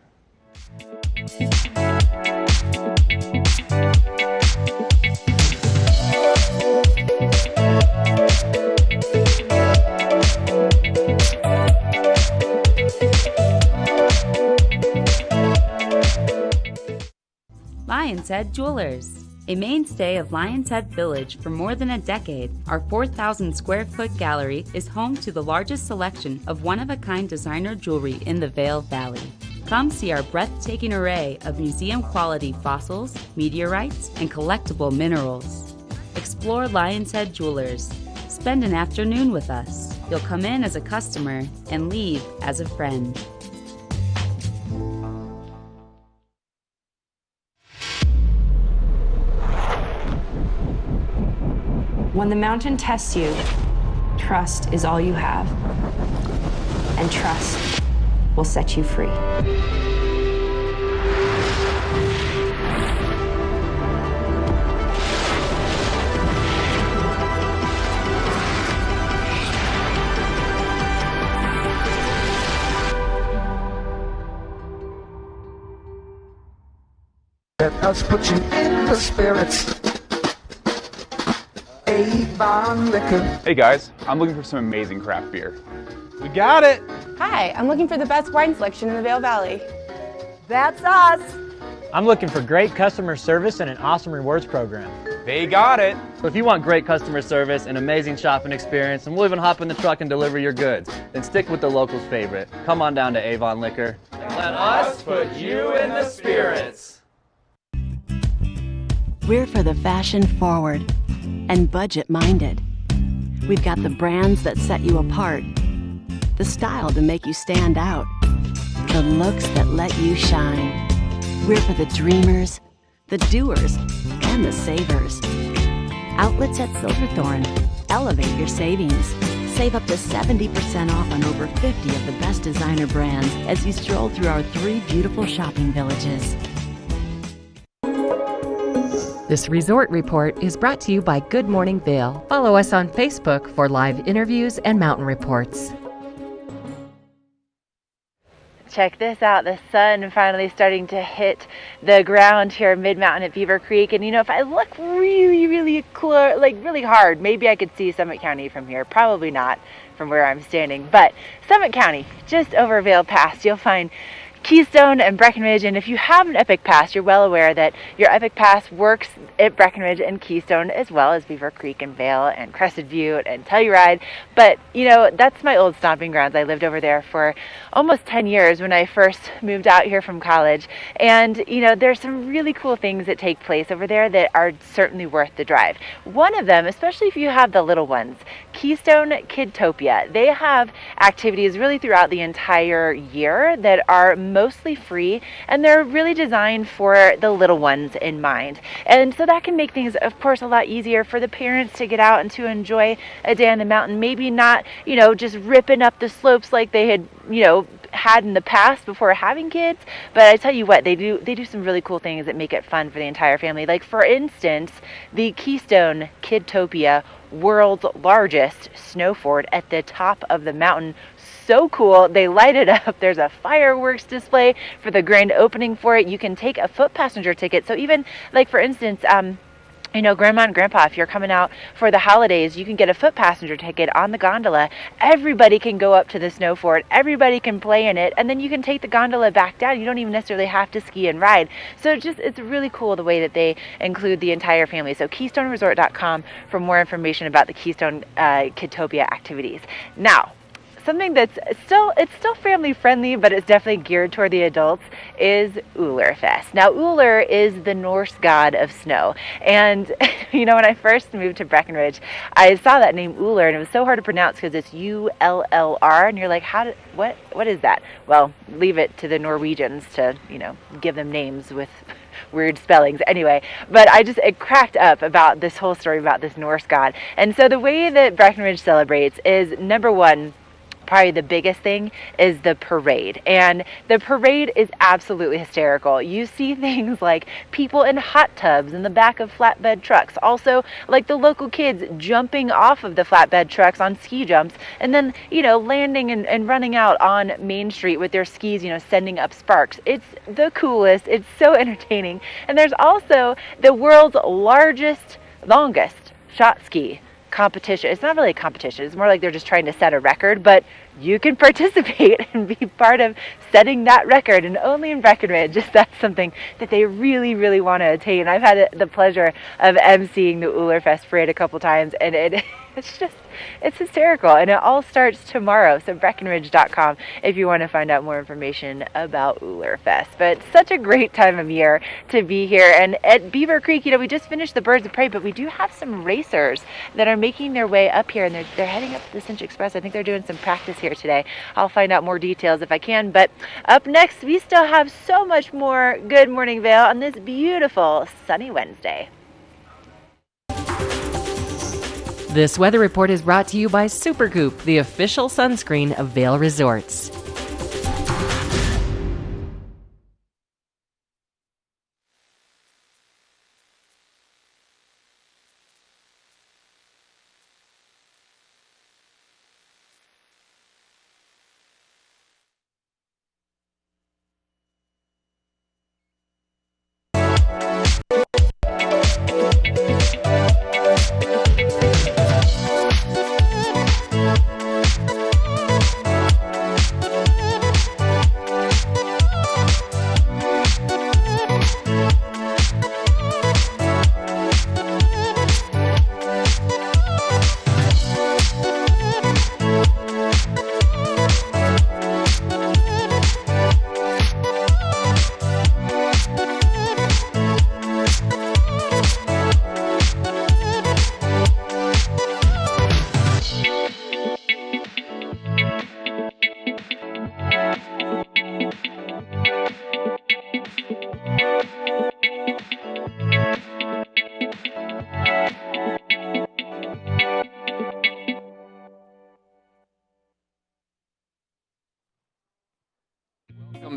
Lion's Head Jewelers. A mainstay of Lion's Head Village for more than a decade, our 4,000 square foot gallery is home to the largest selection of one-of-a-kind designer jewelry in the Vail Valley. Come see our breathtaking array of museum-quality fossils, meteorites, and collectible minerals. Explore Lion's Head Jewelers. Spend an afternoon with us. You'll come in as a customer and leave as a friend. When the mountain tests you, trust is all you have. And trust will set you free. Let us put you in the spirits. Avon Liquor. Hey guys, I'm looking for some amazing craft beer. We got it! Hi, I'm looking for the best wine selection in the Vail Valley. That's us. I'm looking for great customer service and an awesome rewards program. They got it. So if you want great customer service, an amazing shopping experience, and we'll even hop in the truck and deliver your goods, then stick with the locals' favorite. Come on down to Avon Liquor. Let us put you in the spirits. We're for the fashion forward and budget minded. We've got the brands that set you apart, the style to make you stand out, the looks that let you shine. We're for the dreamers, the doers, and the savers. Outlets at Silverthorne. Elevate your savings. Save up to 70% off on over 50 of the best designer brands as you stroll through our 3 beautiful shopping villages. This resort report is brought to you by Good Morning Vail. Follow us on Facebook for live interviews and mountain reports. Check this out. The sun finally starting to hit the ground here mid-mountain at Beaver Creek. And you know, if I look really hard, maybe I could see Summit County from here. Probably not from where I'm standing. But Summit County, just over Vail Pass, you'll find Keystone and Breckenridge. And if you have an Epic Pass, you're well aware that your Epic Pass works at Breckenridge and Keystone as well as Beaver Creek and Vail and Crested Butte and Telluride. But you know, that's my old stomping grounds. I lived over there for almost 10 years when I first moved out here from college. And you know, there's some really cool things that take place over there that are certainly worth the drive. One of them, especially if you have the little ones, Keystone Kidtopia. They have activities really throughout the entire year that are mostly free, and they're really designed for the little ones in mind. And so that can make things, of course, a lot easier for the parents to get out and to enjoy a day on the mountain. Maybe not, you know, just ripping up the slopes like they had, you know, had in the past before having kids, but I tell you what, they do some really cool things that make it fun for the entire family. Like for instance, the Keystone Kidtopia, world's largest snow fort at the top of the mountain. So cool. They light it up. There's a fireworks display for the grand opening for it. You can take a foot passenger ticket. So even like for instance, you know, Grandma and Grandpa, if you're coming out for the holidays, you can get a foot passenger ticket on the gondola. Everybody can go up to the snow fort. Everybody can play in it. And then you can take the gondola back down. You don't even necessarily have to ski and ride. So it's really cool the way that they include the entire family. So KeystoneResort.com for more information about the Keystone Kidtopia activities. Now, something that's still family friendly, but it's definitely geared toward the adults, is Ullrfest. Now, Ullr is the Norse god of snow. And, you know, when I first moved to Breckenridge, I saw that name Ullr, and it was so hard to pronounce because it's U-L-L-R, and you're like, what is that? Well, leave it to the Norwegians to, you know, give them names with weird spellings. Anyway, but it cracked up about this whole story about this Norse god. And so the way that Breckenridge celebrates is, number one, probably the biggest thing is the parade. And the parade is absolutely hysterical. You see things like people in hot tubs in the back of flatbed trucks. Also, like the local kids jumping off of the flatbed trucks on ski jumps and then, you know, landing and running out on Main Street with their skis, you know, sending up sparks. It's the coolest. It's so entertaining. And there's also the world's longest shot ski competition. It's not really a competition. It's more like they're just trying to set a record, but you can participate and be part of setting that record. And only in Breckenridge is that something that they really, really want to attain. I've had the pleasure of emceeing the Ullrfest parade a couple times, and it's hysterical. And it all starts tomorrow. So Breckenridge.com if you want to find out more information about Ullrfest. But such a great time of year to be here. And at Beaver Creek, you know, we just finished the Birds of Prey, but we do have some racers that are making their way up here, and they're heading up to the Cinch Express. I think they're doing some practice here today. I'll find out more details if I can. But up next, we still have so much more Good Morning Vail on this beautiful sunny Wednesday. This weather report is brought to you by Supergoop, the official sunscreen of Vail Resorts.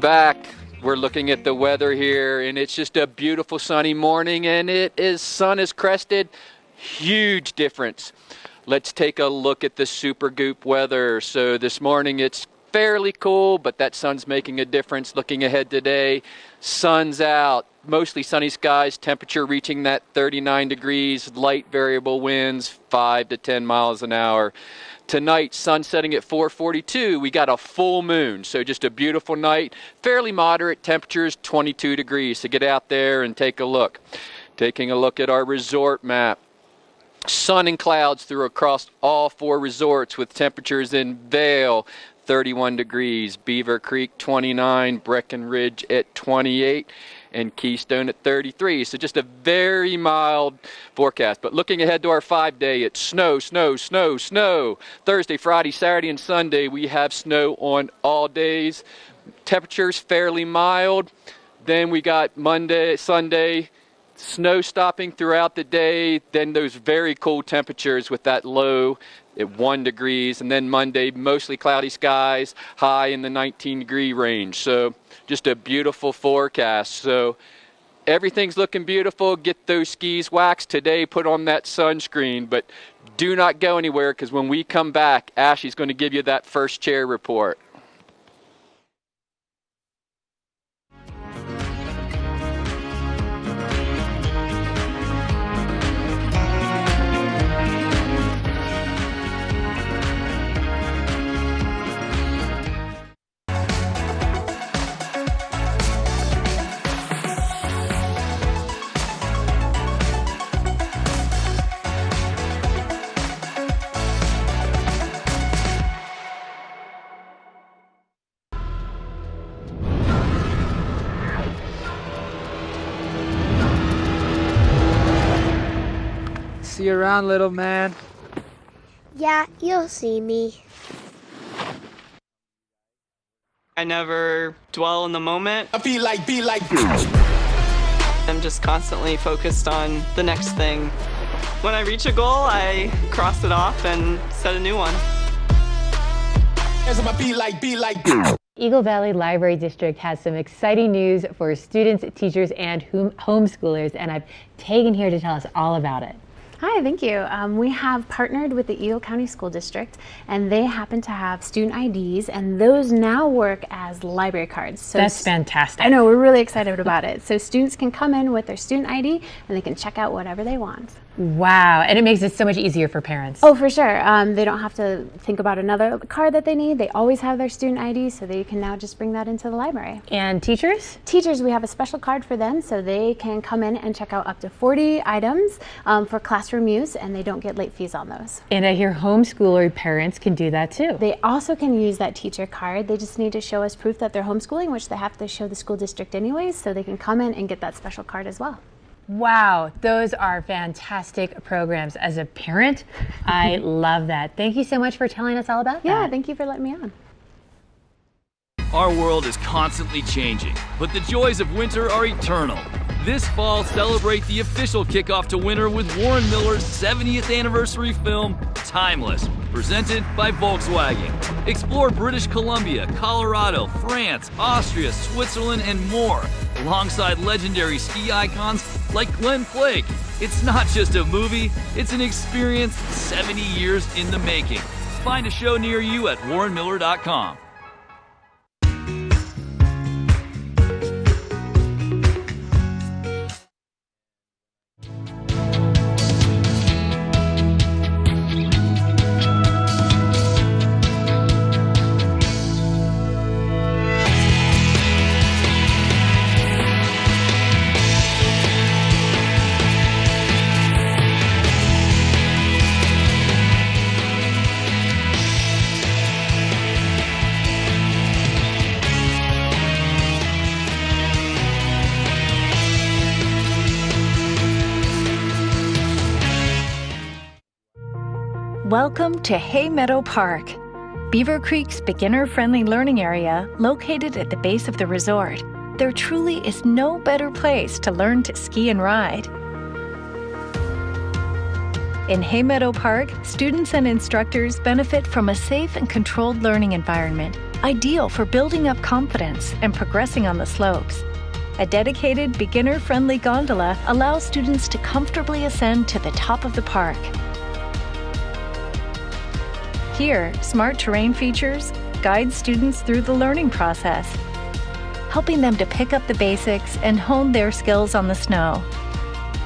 back. We're looking at the weather here, and it's just a beautiful sunny morning, and sun is crested. Huge difference. Let's take a look at the Super Goop weather. So this morning it's fairly cool, but that sun's making a difference. Looking ahead today, sun's out, mostly sunny skies, temperature reaching that 39 degrees, light variable winds, 5 to 10 miles an hour. Tonight, sun setting at 4:42. We got a full moon, so just a beautiful night. Fairly moderate temperatures, 22 degrees. So get out there and take a look. Taking a look at our resort map. Sun and clouds through across all 4 resorts with temperatures in Vail, 31 degrees, Beaver Creek 29, Breckenridge at 28, and Keystone at 33. So just a very mild forecast. But looking ahead to our 5-day, it's snow, snow, snow, snow. Thursday, Friday, Saturday, and Sunday, we have snow on all days. Temperatures fairly mild. Then we got Monday, Sunday, snow stopping throughout the day. Then those very cool temperatures with that low at 1 degrees, and then Monday, mostly cloudy skies, high in the 19-degree range. So just a beautiful forecast. So everything's looking beautiful. Get those skis waxed today, put on that sunscreen, but do not go anywhere, because when we come back, Ashley's going to give you that first chair report. See you around, little man. Yeah, you'll see me. I never dwell in the moment. I be like. I'm just constantly focused on the next thing. When I reach a goal, I cross it off and set a new one. Be like. Eagle Valley Library District has some exciting news for students, teachers, and homeschoolers, and I've Tegan here to tell us all about it. Hi, thank you. We have partnered with the Eagle County School District, and they happen to have student IDs, and those now work as library cards. So that's fantastic. I know, we're really excited about it. So students can come in with their student ID, and they can check out whatever they want. Wow, and it makes it so much easier for parents. Oh, for sure. They don't have to think about another card that they need. They always have their student ID, so they can now just bring that into the library. And teachers? Teachers, we have a special card for them, so they can come in and check out up to 40 items for classroom use, and they don't get late fees on those. And I hear homeschooler parents can do that too. They also can use that teacher card. They just need to show us proof that they're homeschooling, which they have to show the school district anyways, so they can come in and get that special card as well. Wow, those are fantastic programs. As a parent, I love that. Thank you so much for telling us all about that. Yeah, thank you for letting me on. Our world is constantly changing, but the joys of winter are eternal. This fall, celebrate the official kickoff to winter with Warren Miller's 70th anniversary film, Timeless, presented by Volkswagen. Explore British Columbia, Colorado, France, Austria, Switzerland, and more, alongside legendary ski icons like Glenn Flake. It's not just a movie, it's an experience 70 years in the making. Find a show near you at warrenmiller.com. Welcome to Hay Meadow Park, Beaver Creek's beginner-friendly learning area located at the base of the resort. There truly is no better place to learn to ski and ride. In Hay Meadow Park, students and instructors benefit from a safe and controlled learning environment ideal for building up confidence and progressing on the slopes. A dedicated, beginner-friendly gondola allows students to comfortably ascend to the top of the park. Here, smart terrain features guide students through the learning process, helping them to pick up the basics and hone their skills on the snow.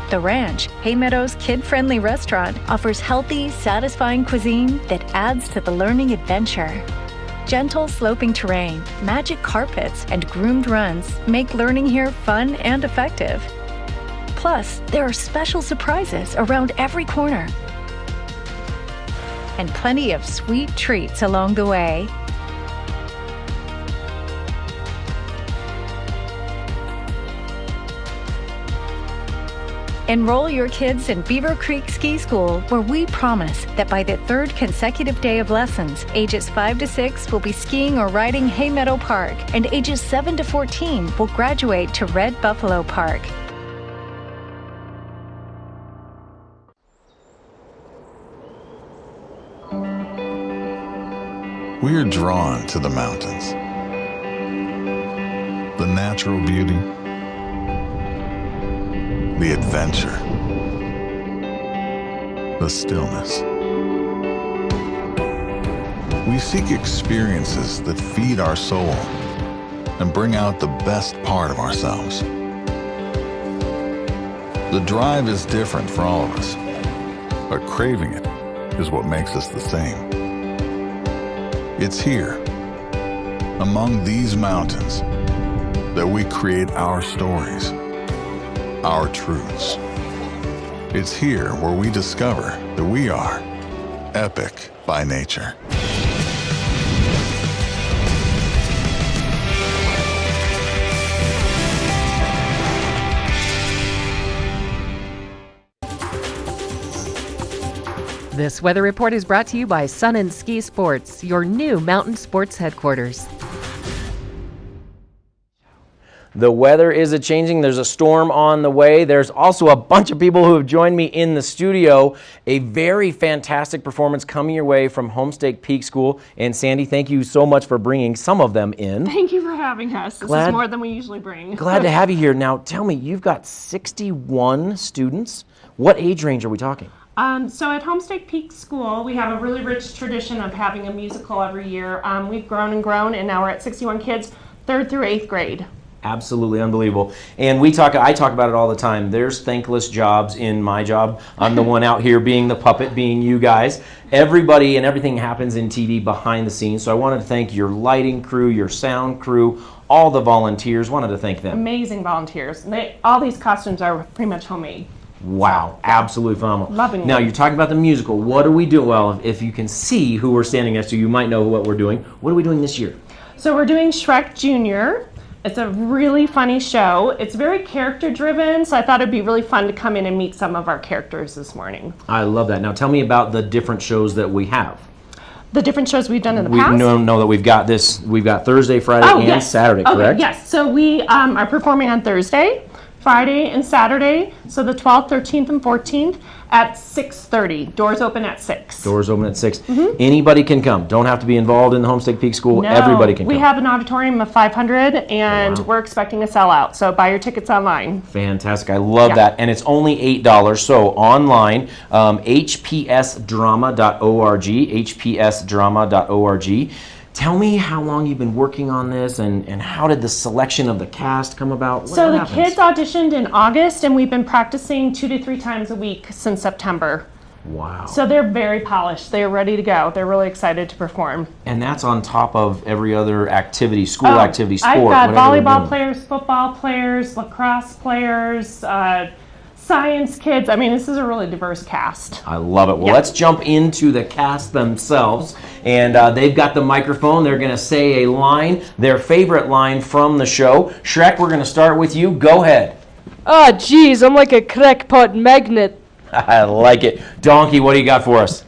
The Ranch, Hay Meadows' kid-friendly restaurant, offers healthy, satisfying cuisine that adds to the learning adventure. Gentle sloping terrain, magic carpets, and groomed runs make learning here fun and effective. Plus, there are special surprises around every corner. And plenty of sweet treats along the way. Enroll your kids in Beaver Creek Ski School, where we promise that by the third consecutive day of lessons, ages 5 to 6 will be skiing or riding Hay Meadow Park, and ages 7 to 14 will graduate to Red Buffalo Park. We are drawn to the mountains, the natural beauty, the adventure, the stillness. We seek experiences that feed our soul and bring out the best part of ourselves. The drive is different for all of us, but craving it is what makes us the same. It's here, among these mountains, that we create our stories, our truths. It's here where we discover that we are epic by nature. This weather report is brought to you by Sun and Ski Sports, your new mountain sports headquarters. The weather is a-changing. There's a storm on the way. There's also a bunch of people who have joined me in the studio. A very fantastic performance coming your way from Homestake Peak School. And Sandy, thank you so much for bringing some of them in. Thank you for having us. This is more than we usually bring. Glad to have you here. Now, tell me, you've got 61 students. What age range are we talking? So at Homestake Peak School, we have a really rich tradition of having a musical every year. We've grown and grown, and now we're at 61 kids, 3rd through 8th grade. Absolutely unbelievable. And I talk about it all the time. There's thankless jobs in my job. I'm the one out here being the puppet, being you guys. Everybody and everything happens in TV behind the scenes. So I wanted to thank your lighting crew, your sound crew, all the volunteers. Wanted to thank them. Amazing volunteers. All these costumes are pretty much homemade. Wow, absolutely phenomenal. Loving it. Now, you're talking about the musical. What do we do? Well, if you can see who we're standing next to, you might know what we're doing. What are we doing this year? So we're doing Shrek Jr. It's a really funny show. It's very character driven, so I thought it'd be really fun to come in and meet some of our characters this morning. I love that. Now, tell me about the different shows that we have. The different shows we've done in the past? We know that we've got Thursday, Friday, and Saturday, correct? Yes. So we are performing on Thursday, Friday, and Saturday, so the 12th, 13th, and 14th at 6:30. Doors open at 6. Doors open at 6. Anybody can come. Don't have to be involved in the Homestake Peak School. No, everybody can come. We have an auditorium of 500, and we're expecting a sellout, so buy your tickets online. Fantastic. I love that. And it's only $8. So online, hpsdrama.org, hpsdrama.org. Tell me how long you've been working on this, and how did the selection of the cast come about? So the kids auditioned in August, and we've been practicing 2 to 3 times a week since September. Wow. So they're very polished. They're ready to go. They're really excited to perform. And that's on top of every other activity, school activity, sport. I've got volleyball players, football players, lacrosse players, science kids. I mean, this is a really diverse cast. I love it. Well, let's jump into the cast themselves. And they've got the microphone. They're going to say a line, their favorite line from the show. Shrek, we're going to start with you. Go ahead. Oh, geez, I'm like a crackpot magnet. I like it. Donkey, what do you got for us?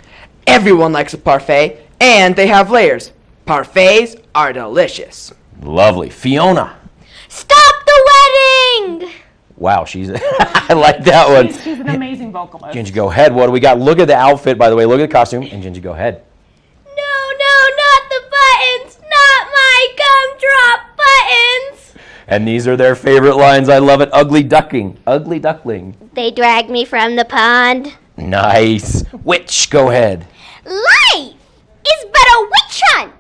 Everyone likes a parfait, and they have layers. Parfaits are delicious. Lovely. Fiona. Stop the wedding! Wow, she's I like that one. She's an amazing vocalist. Gingy, go ahead. What do we got? Look at the outfit, by the way. Look at the costume. And Gingy, go ahead. No, not the buttons. Not my drop buttons. And these are their favorite lines. I love it. Ugly duckling. Ugly duckling. They dragged me from the pond. Nice. Witch, go ahead. Life is but a witch hunt.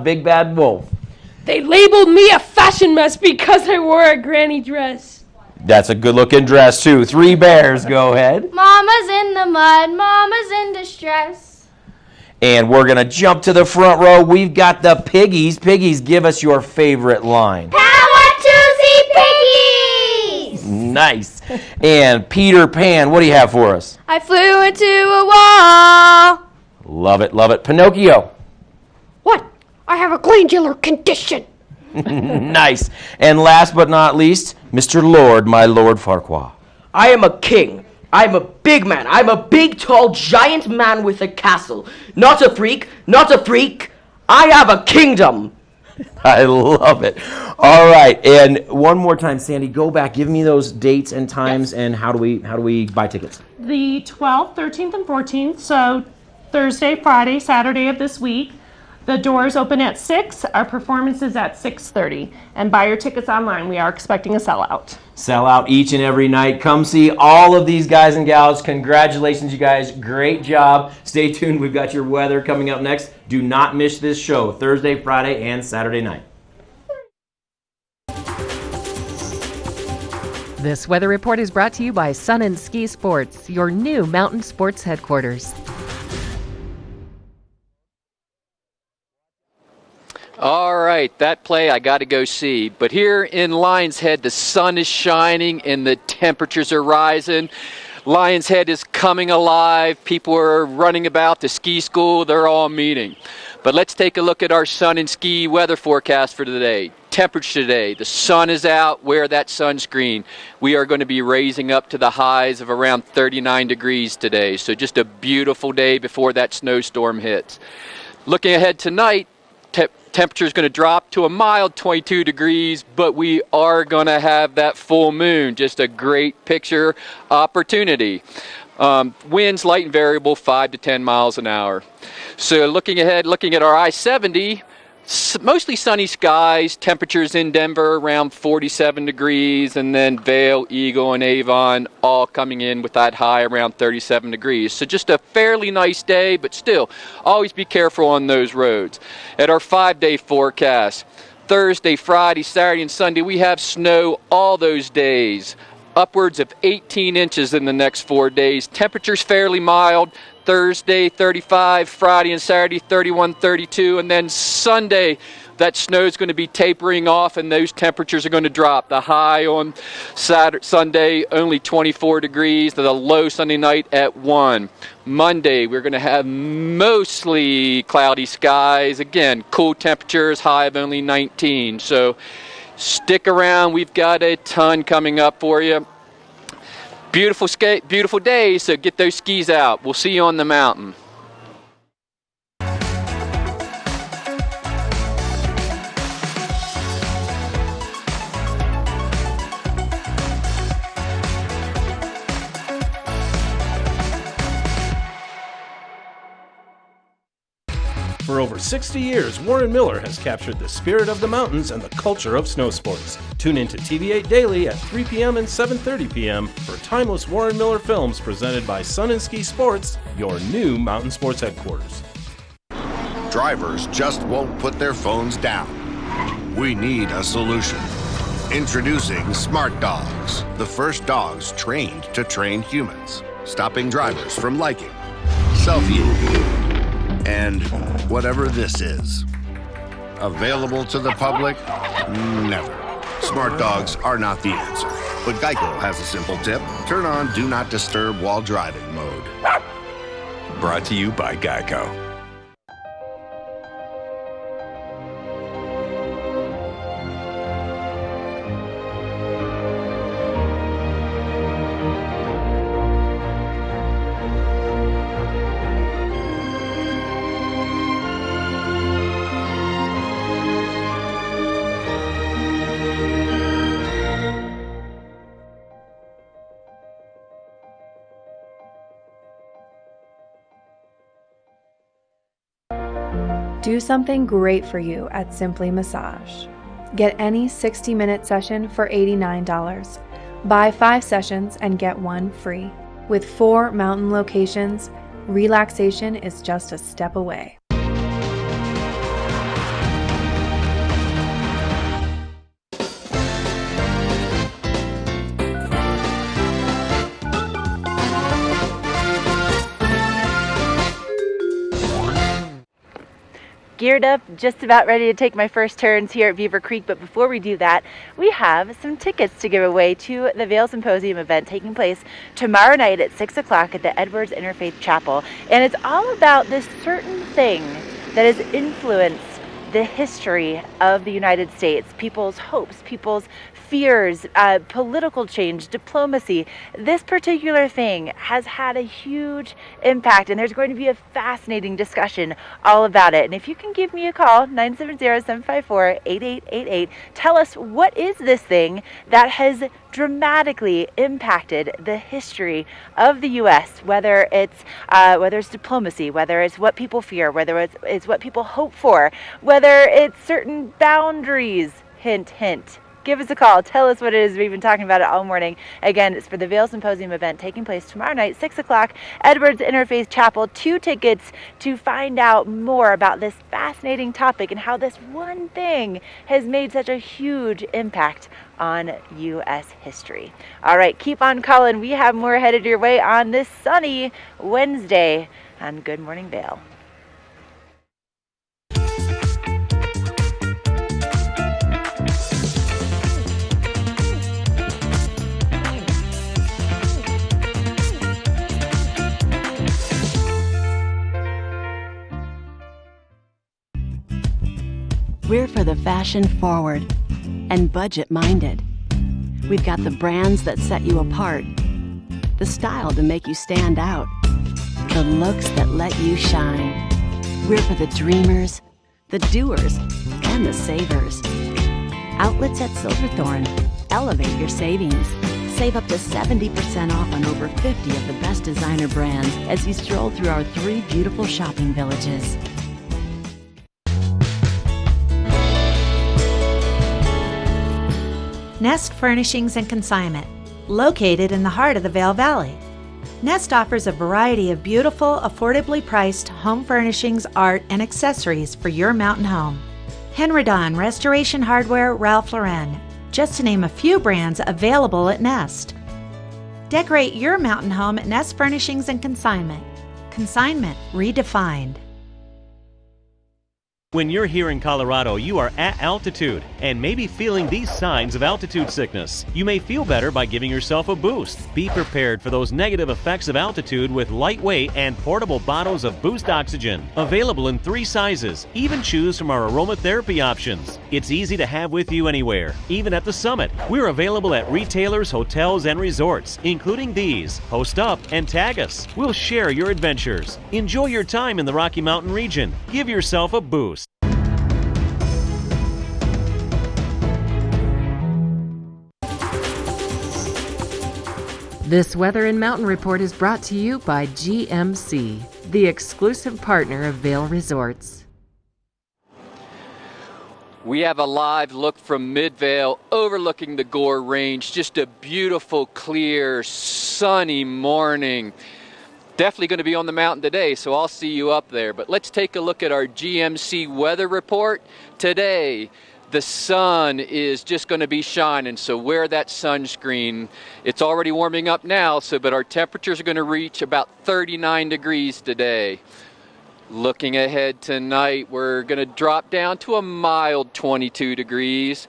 Big bad wolf. They labeled me a fashion mess because I wore a granny dress. That's a good looking dress too. Three bears, go ahead. Mama's in the mud, mama's in distress. And we're gonna jump to the front row. We've got the piggies. Piggies, give us your favorite line. Power to see piggies! Nice. And Peter Pan, what do you have for us? I flew into a wall. Love it, love it. Pinocchio. What? I have a glandular condition. Nice. And last but not least, Mr. Lord, my Lord Farquaad. I am a king. I'm a big man. I'm a big, tall, giant man with a castle. Not a freak. Not a freak. I have a kingdom. I love it. All right, and one more time, Sandy, go back. Give me those dates and times, and how do we buy tickets? The 12th, 13th, and 14th, so Thursday, Friday, Saturday of this week. The doors open at 6. Our performance is at 6:30. And buy your tickets online. We are expecting a sellout. Sell out each and every night. Come see all of these guys and gals. Congratulations, you guys. Great job. Stay tuned. We've got your weather coming up next. Do not miss this show Thursday, Friday, and Saturday night. This weather report is brought to you by Sun and Ski Sports, your new mountain sports headquarters. All right, that play I got to go see. But here in Lion's Head, the sun is shining and the temperatures are rising. Lion's Head is coming alive. People are running about. The ski school, they're all meeting. But let's take a look at our sun and ski weather forecast for today. Temperature today, the sun is out. Wear that sunscreen. We are going to be raising up to the highs of around 39 degrees today. So just a beautiful day before that snowstorm hits. Looking ahead tonight, temperature is going to drop to a mild 22 degrees, but we are going to have that full moon. Just a great picture opportunity. Winds light and variable, 5 to 10 miles an hour. So looking ahead, looking at our I-70, mostly sunny skies, temperatures in Denver around 47 degrees, and then Vail, Eagle, and Avon all coming in with that high around 37 degrees. So just a fairly nice day, but still, always be careful on those roads. At our 5-day forecast, Thursday, Friday, Saturday, and Sunday, we have snow all those days. Upwards of 18 inches in the next 4 days. Temperatures fairly mild. Thursday, 35, Friday and Saturday, 31, 32, and then Sunday, that snow is going to be tapering off and those temperatures are going to drop. The high on Sunday, only 24 degrees, the low Sunday night at 1. Monday, we're going to have mostly cloudy skies. Again, cool temperatures, high of only 19. So stick around. We've got a ton coming up for you. Beautiful day, so get those skis out. We'll see you on the mountain. For over 60 years, Warren Miller has captured the spirit of the mountains and the culture of snow sports. Tune in to TV8 Daily at 3 p.m. and 7:30 p.m. for timeless Warren Miller films presented by Sun and Ski Sports, your new mountain sports headquarters. Drivers just won't put their phones down. We need a solution. Introducing Smart Dogs, the first dogs trained to train humans, stopping drivers from liking, selfie, and whatever this is. Available to the public? Never. Smart dogs are not the answer. But Geico has a simple tip. Turn on Do Not Disturb While Driving mode. Brought to you by Geico. Do something great for you at Simply Massage. Get any 60-minute session for $89. Buy 5 sessions and get 1 free. With 4 mountain locations, relaxation is just a step away. Geared up, just about ready to take my first turns here at Beaver Creek, but before we do that, we have some tickets to give away to the Vail Symposium event taking place tomorrow night at 6 o'clock at the Edwards Interfaith Chapel. And it's all about this certain thing that has influenced the history of the United States, people's hopes, people's fears, political change, diplomacy. This particular thing has had a huge impact, and there's going to be a fascinating discussion all about it. And if you can give me a call, 970-754-8888, tell us, what is this thing that has dramatically impacted the history of the U.S., whether it's diplomacy, whether it's what people fear, whether it's what people hope for, whether it's certain boundaries. Hint, hint. Give us a call. Tell us what it is. We've been talking about it all morning. Again, it's for the Vail Symposium event taking place tomorrow night, 6 o'clock, Edwards Interfaith Chapel. 2 tickets to find out more about this fascinating topic and how this one thing has made such a huge impact on U.S. history. All right, keep on calling. We have more headed your way on this sunny Wednesday on Good Morning Vail. We're for the fashion forward and budget minded. We've got the brands that set you apart, the style to make you stand out, the looks that let you shine. We're for the dreamers, the doers, and the savers. Outlets at Silverthorne. Elevate your savings. Save up to 70% off on over 50 of the best designer brands as you stroll through our 3 beautiful shopping villages. Nest Furnishings and Consignment, located in the heart of the Vail Valley. Nest offers a variety of beautiful, affordably priced home furnishings, art, and accessories for your mountain home. Henredon, Restoration Hardware, Ralph Lauren, just to name a few brands available at Nest. Decorate your mountain home at Nest Furnishings and Consignment. Consignment redefined. When you're here in Colorado, you are at altitude and may be feeling these signs of altitude sickness. You may feel better by giving yourself a boost. Be prepared for those negative effects of altitude with lightweight and portable bottles of Boost Oxygen. Available in 3 sizes. Even choose from our aromatherapy options. It's easy to have with you anywhere, even at the summit. We're available at retailers, hotels, and resorts, including these. Post up and tag us. We'll share your adventures. Enjoy your time in the Rocky Mountain region. Give yourself a boost. This Weather and Mountain Report is brought to you by GMC, the exclusive partner of Vail Resorts. We have a live look from Midvale overlooking the Gore Range. Just a beautiful, clear, sunny morning. Definitely going to be on the mountain today, so I'll see you up there. But let's take a look at our GMC weather report. Today, the sun is just going to be shining, so wear that sunscreen. It's already warming up now, but our temperatures are going to reach about 39 degrees today. Looking ahead tonight, we're going to drop down to a mild 22 degrees.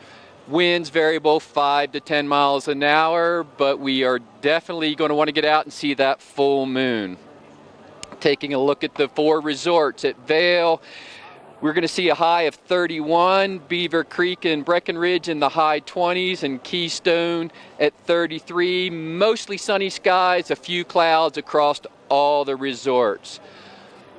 Winds variable 5 to 10 miles an hour, but we are definitely going to want to get out and see that full moon. Taking a look at the 4 resorts at Vail, we're going to see a high of 31, Beaver Creek and Breckenridge in the high 20s, and Keystone at 33. Mostly sunny skies, a few clouds across all the resorts.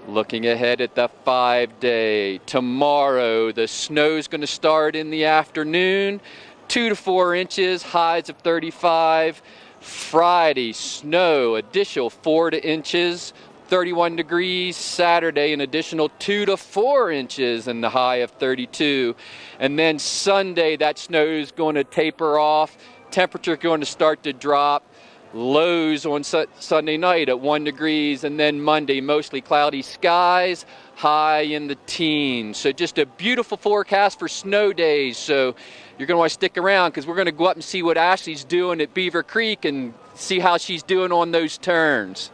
Looking ahead at the 5-day, tomorrow the snow's going to start in the afternoon, 2 to 4 inches, highs of 35. Friday, snow, additional 4 inches, 31 degrees. Saturday, an additional 2 to 4 inches and the high of 32. And then Sunday, that snow is going to taper off. Temperature going to start to drop. Lows on Sunday night at 1 degrees, and then Monday, mostly cloudy skies, high in the teens. So just a beautiful forecast for snow days. So you're going to want to stick around because we're going to go up and see what Ashley's doing at Beaver Creek and see how she's doing on those turns.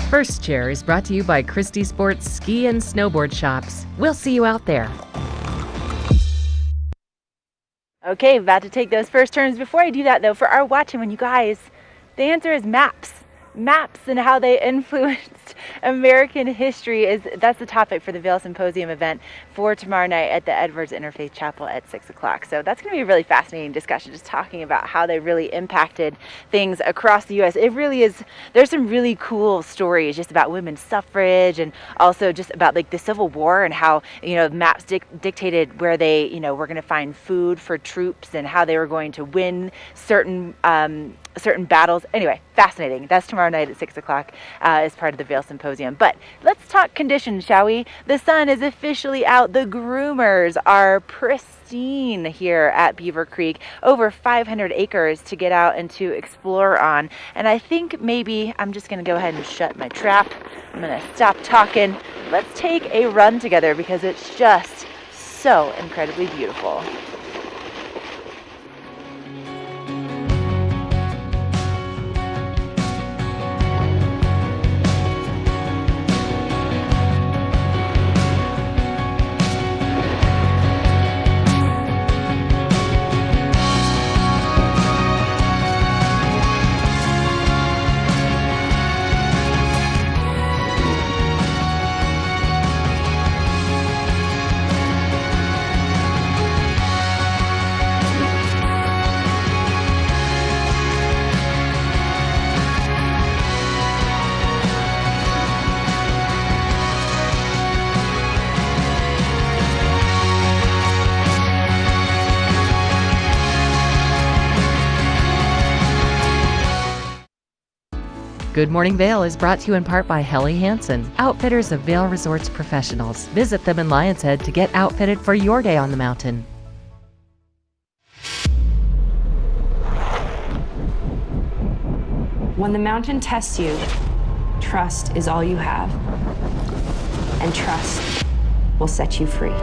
First Chair is brought to you by Christie Sports Ski and Snowboard Shops. We'll see you out there. Okay, about to take those first turns. Before I do that, though, for our watching one, you guys, the answer is maps. Maps and how they influenced American history that's the topic for the Vail Symposium event for tomorrow night at the Edwards Interfaith Chapel at 6 o'clock. So that's going to be a really fascinating discussion, just talking about how they really impacted things across the U.S. It really is. There's some really cool stories just about women's suffrage and also just about like the Civil War and how, maps dictated where they, were going to find food for troops and how they were going to win certain battles. Anyway, fascinating. That's tomorrow night at 6 o'clock as part of the Vail Symposium. But let's talk conditions, shall we? The sun is officially out. The groomers are pristine here at Beaver Creek. Over 500 acres to get out and to explore on. And I think maybe I'm just going to go ahead and shut my trap. I'm going to stop talking. Let's take a run together because it's just so incredibly beautiful. Good Morning Vail is brought to you in part by Helly Hansen, outfitters of Vail Resorts professionals. Visit them in Lion's Head to get outfitted for your day on the mountain. When the mountain tests you, trust is all you have. And trust will set you free.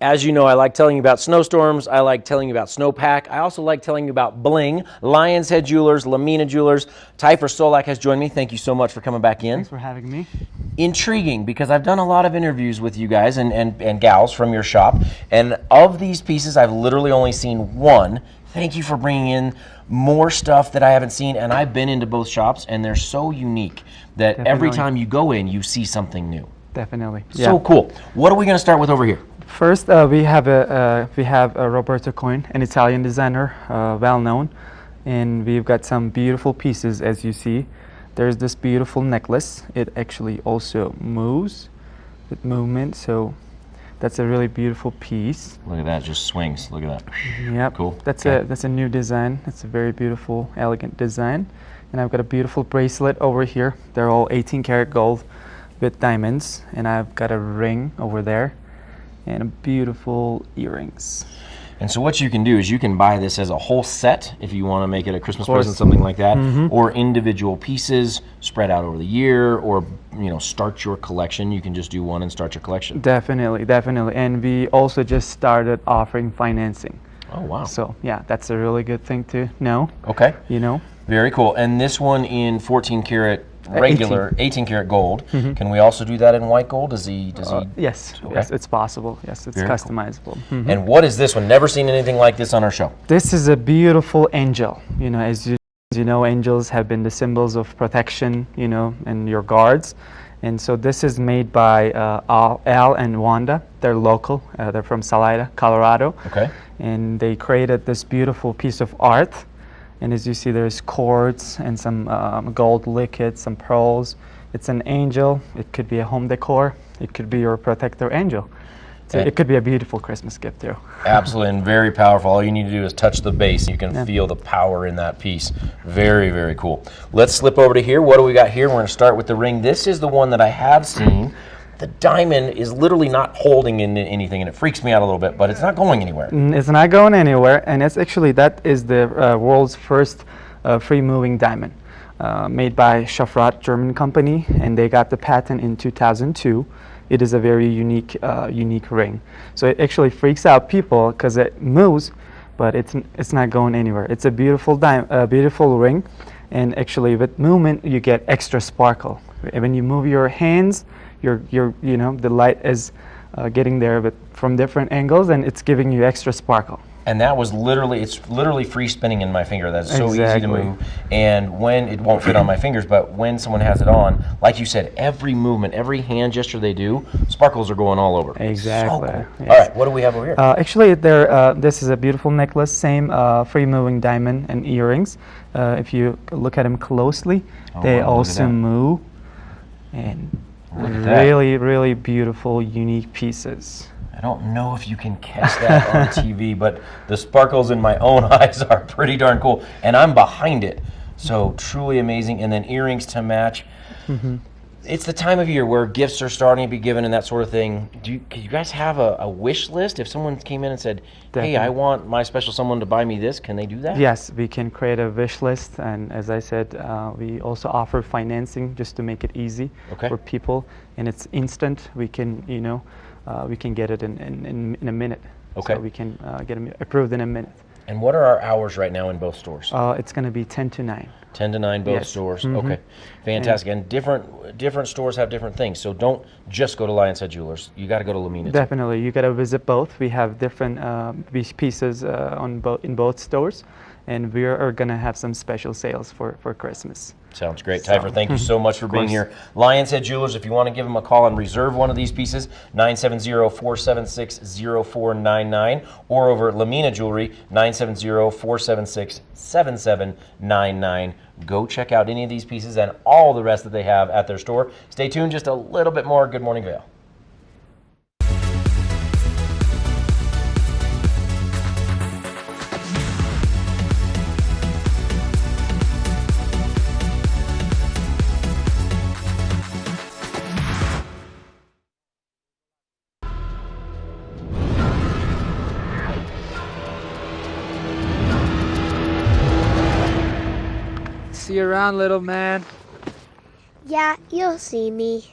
As you know, I like telling you about snowstorms. I like telling you about snowpack. I also like telling you about bling. Lion's Head Jewelers, Lamina Jewelers. Tyfer Solak has joined me. Thank you so much for coming back in. Thanks for having me. Intriguing, because I've done a lot of interviews with you guys and gals from your shop. And of these pieces, I've literally only seen one. Thank you for bringing in more stuff that I haven't seen. And I've been into both shops, and they're so unique that every time you go in, you see something new. Definitely. So cool. What are we going to start with over here? First, we have a Roberto Coin, an Italian designer, well known, and we've got some beautiful pieces. As you see, there's this beautiful necklace. It actually also moves with movement, so that's a really beautiful piece. Look at that, just swings. Look at that. Yep. Cool. That's a new design. It's a very beautiful, elegant design. And I've got a beautiful bracelet over here. They're all 18 karat gold with diamonds, and I've got a ring over there. And beautiful earrings. And so what you can do is you can buy this as a whole set if you want to make it a Christmas course. present, something like that, Mhm. or individual pieces spread out over the year, or start your collection. You can just do one and start your collection. Definitely, definitely. And we also just started offering financing. Oh, wow. So yeah, that's a really good thing to know. Okay. Very cool. And this one in 14 karat regular, 18 karat gold. Mhm. Can we also do that in white gold? Does he? Yes, Okay. yes, it's possible. Yes, it's Very cool. customizable. Mhm. And what is this one? Never seen anything like this on our show. This is a beautiful angel. As you know, angels have been the symbols of protection, and your guards. And so this is made by Al and Wanda. They're local. They're from Salida, Colorado. Okay. And they created this beautiful piece of art. And as you see, there's cords and some gold liquid, some pearls. It's an angel. It could be a home decor. It could be your protector angel. So it could be a beautiful Christmas gift too. Absolutely, and very powerful. All you need to do is touch the base. You can feel the power in that piece. Very, very cool. Let's slip over to here. What do we got here? We're going to start with the ring. This is the one that I have seen. The diamond is literally not holding in anything, and it freaks me out a little bit, but it's not going anywhere. It's not going anywhere, and that is the world's first free-moving diamond, made by Schafrat German company, and they got the patent in 2002. It is a very unique ring. So it actually freaks out people because it moves, but it's not going anywhere. It's a beautiful beautiful ring, and actually with movement you get extra sparkle. When you move your hands, the light is getting there, but from different angles, and it's giving you extra sparkle. And that was it's literally free spinning in my finger. That's so easy to Exactly. move. And when it won't fit on my fingers, but when someone has it on, like you said, every movement, every hand gesture they do, sparkles are going all over. Exactly. So cool. Yes. All right, what do we have over here? Actually, this is a beautiful necklace, same free-moving diamond and earrings. If you look at them closely, they wow, look at also that. move, and Look at that. really, really beautiful, unique pieces. I don't know if you can catch that on TV, but the sparkles in my own eyes are pretty darn cool. And I'm behind it. So truly amazing. And then earrings to match. Mhm. It's the time of year where gifts are starting to be given and that sort of thing. Do you guys have a wish list? If someone came in and said, hey, I want my special someone to buy me this, can they do that? Yes, we can create a wish list, and as I said, we also offer financing just to make it easy for people, and it's instant. We can, we can get it in a minute. Okay. So we can get them approved in a minute. And what are our hours right now in both stores? It's going to be 10 to 9. 10 to 9 both Yes. stores. Mhm. Okay, fantastic. And different stores have different things. So don't just go to Lion's Head Jewelers. You got to go to Lamina. Definitely, you got to visit both. We have different pieces in both stores, and we are going to have some special sales for Christmas. Sounds great. So- Tyfer, thank you so much for being here. Lion's Head Jewelers, if you want to give them a call and reserve one of these pieces, 970-476-0499, or over at Lamina Jewelry, 970-476-7799. Go check out any of these pieces and all the rest that they have at their store. Stay tuned, just a little bit more Good Morning Vail. See you around, little man. Yeah, you'll see me.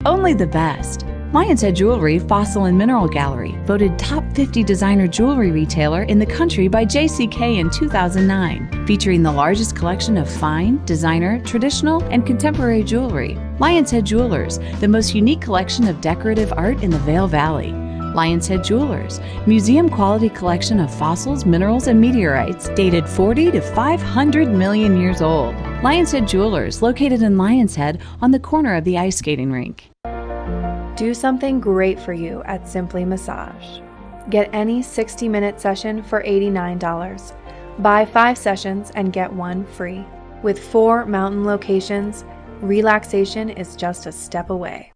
Only the best. Lion's Head Jewelry Fossil and Mineral Gallery, voted top 50 designer jewelry retailer in the country by JCK in 2009, featuring the largest collection of fine, designer, traditional, and contemporary jewelry. Lion's Head Jewelers, the most unique collection of decorative art in the Vail Valley. Lion's Head Jewelers, museum quality collection of fossils, minerals, and meteorites dated 40 to 500 million years old. Lion's Head Jewelers, located in Lion's Head on the corner of the ice skating rink. Do something great for you at Simply Massage. Get any 60-minute session for $89. Buy 5 sessions and get 1 free. With 4 mountain locations, relaxation is just a step away.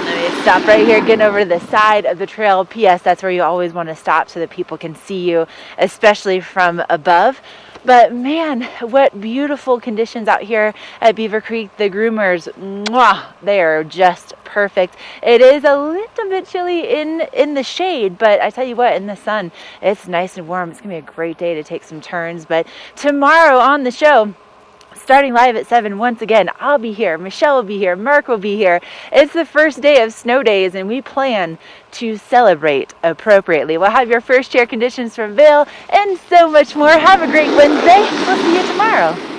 Let me stop right here, getting over to the side of the trail. P.S. That's where you always want to stop so that people can see you, especially from above. But man, what beautiful conditions out here at Beaver Creek. The groomers, mwah, they are just perfect. It is a little bit chilly in the shade, but I tell you what, in the sun, it's nice and warm. It's going to be a great day to take some turns. But tomorrow on the show, starting live at 7, once again, I'll be here, Michelle will be here, Mark will be here. It's the first day of snow days, and we plan to celebrate appropriately. We'll have your first year conditions from Vail and so much more. Have a great Wednesday. We'll see you tomorrow.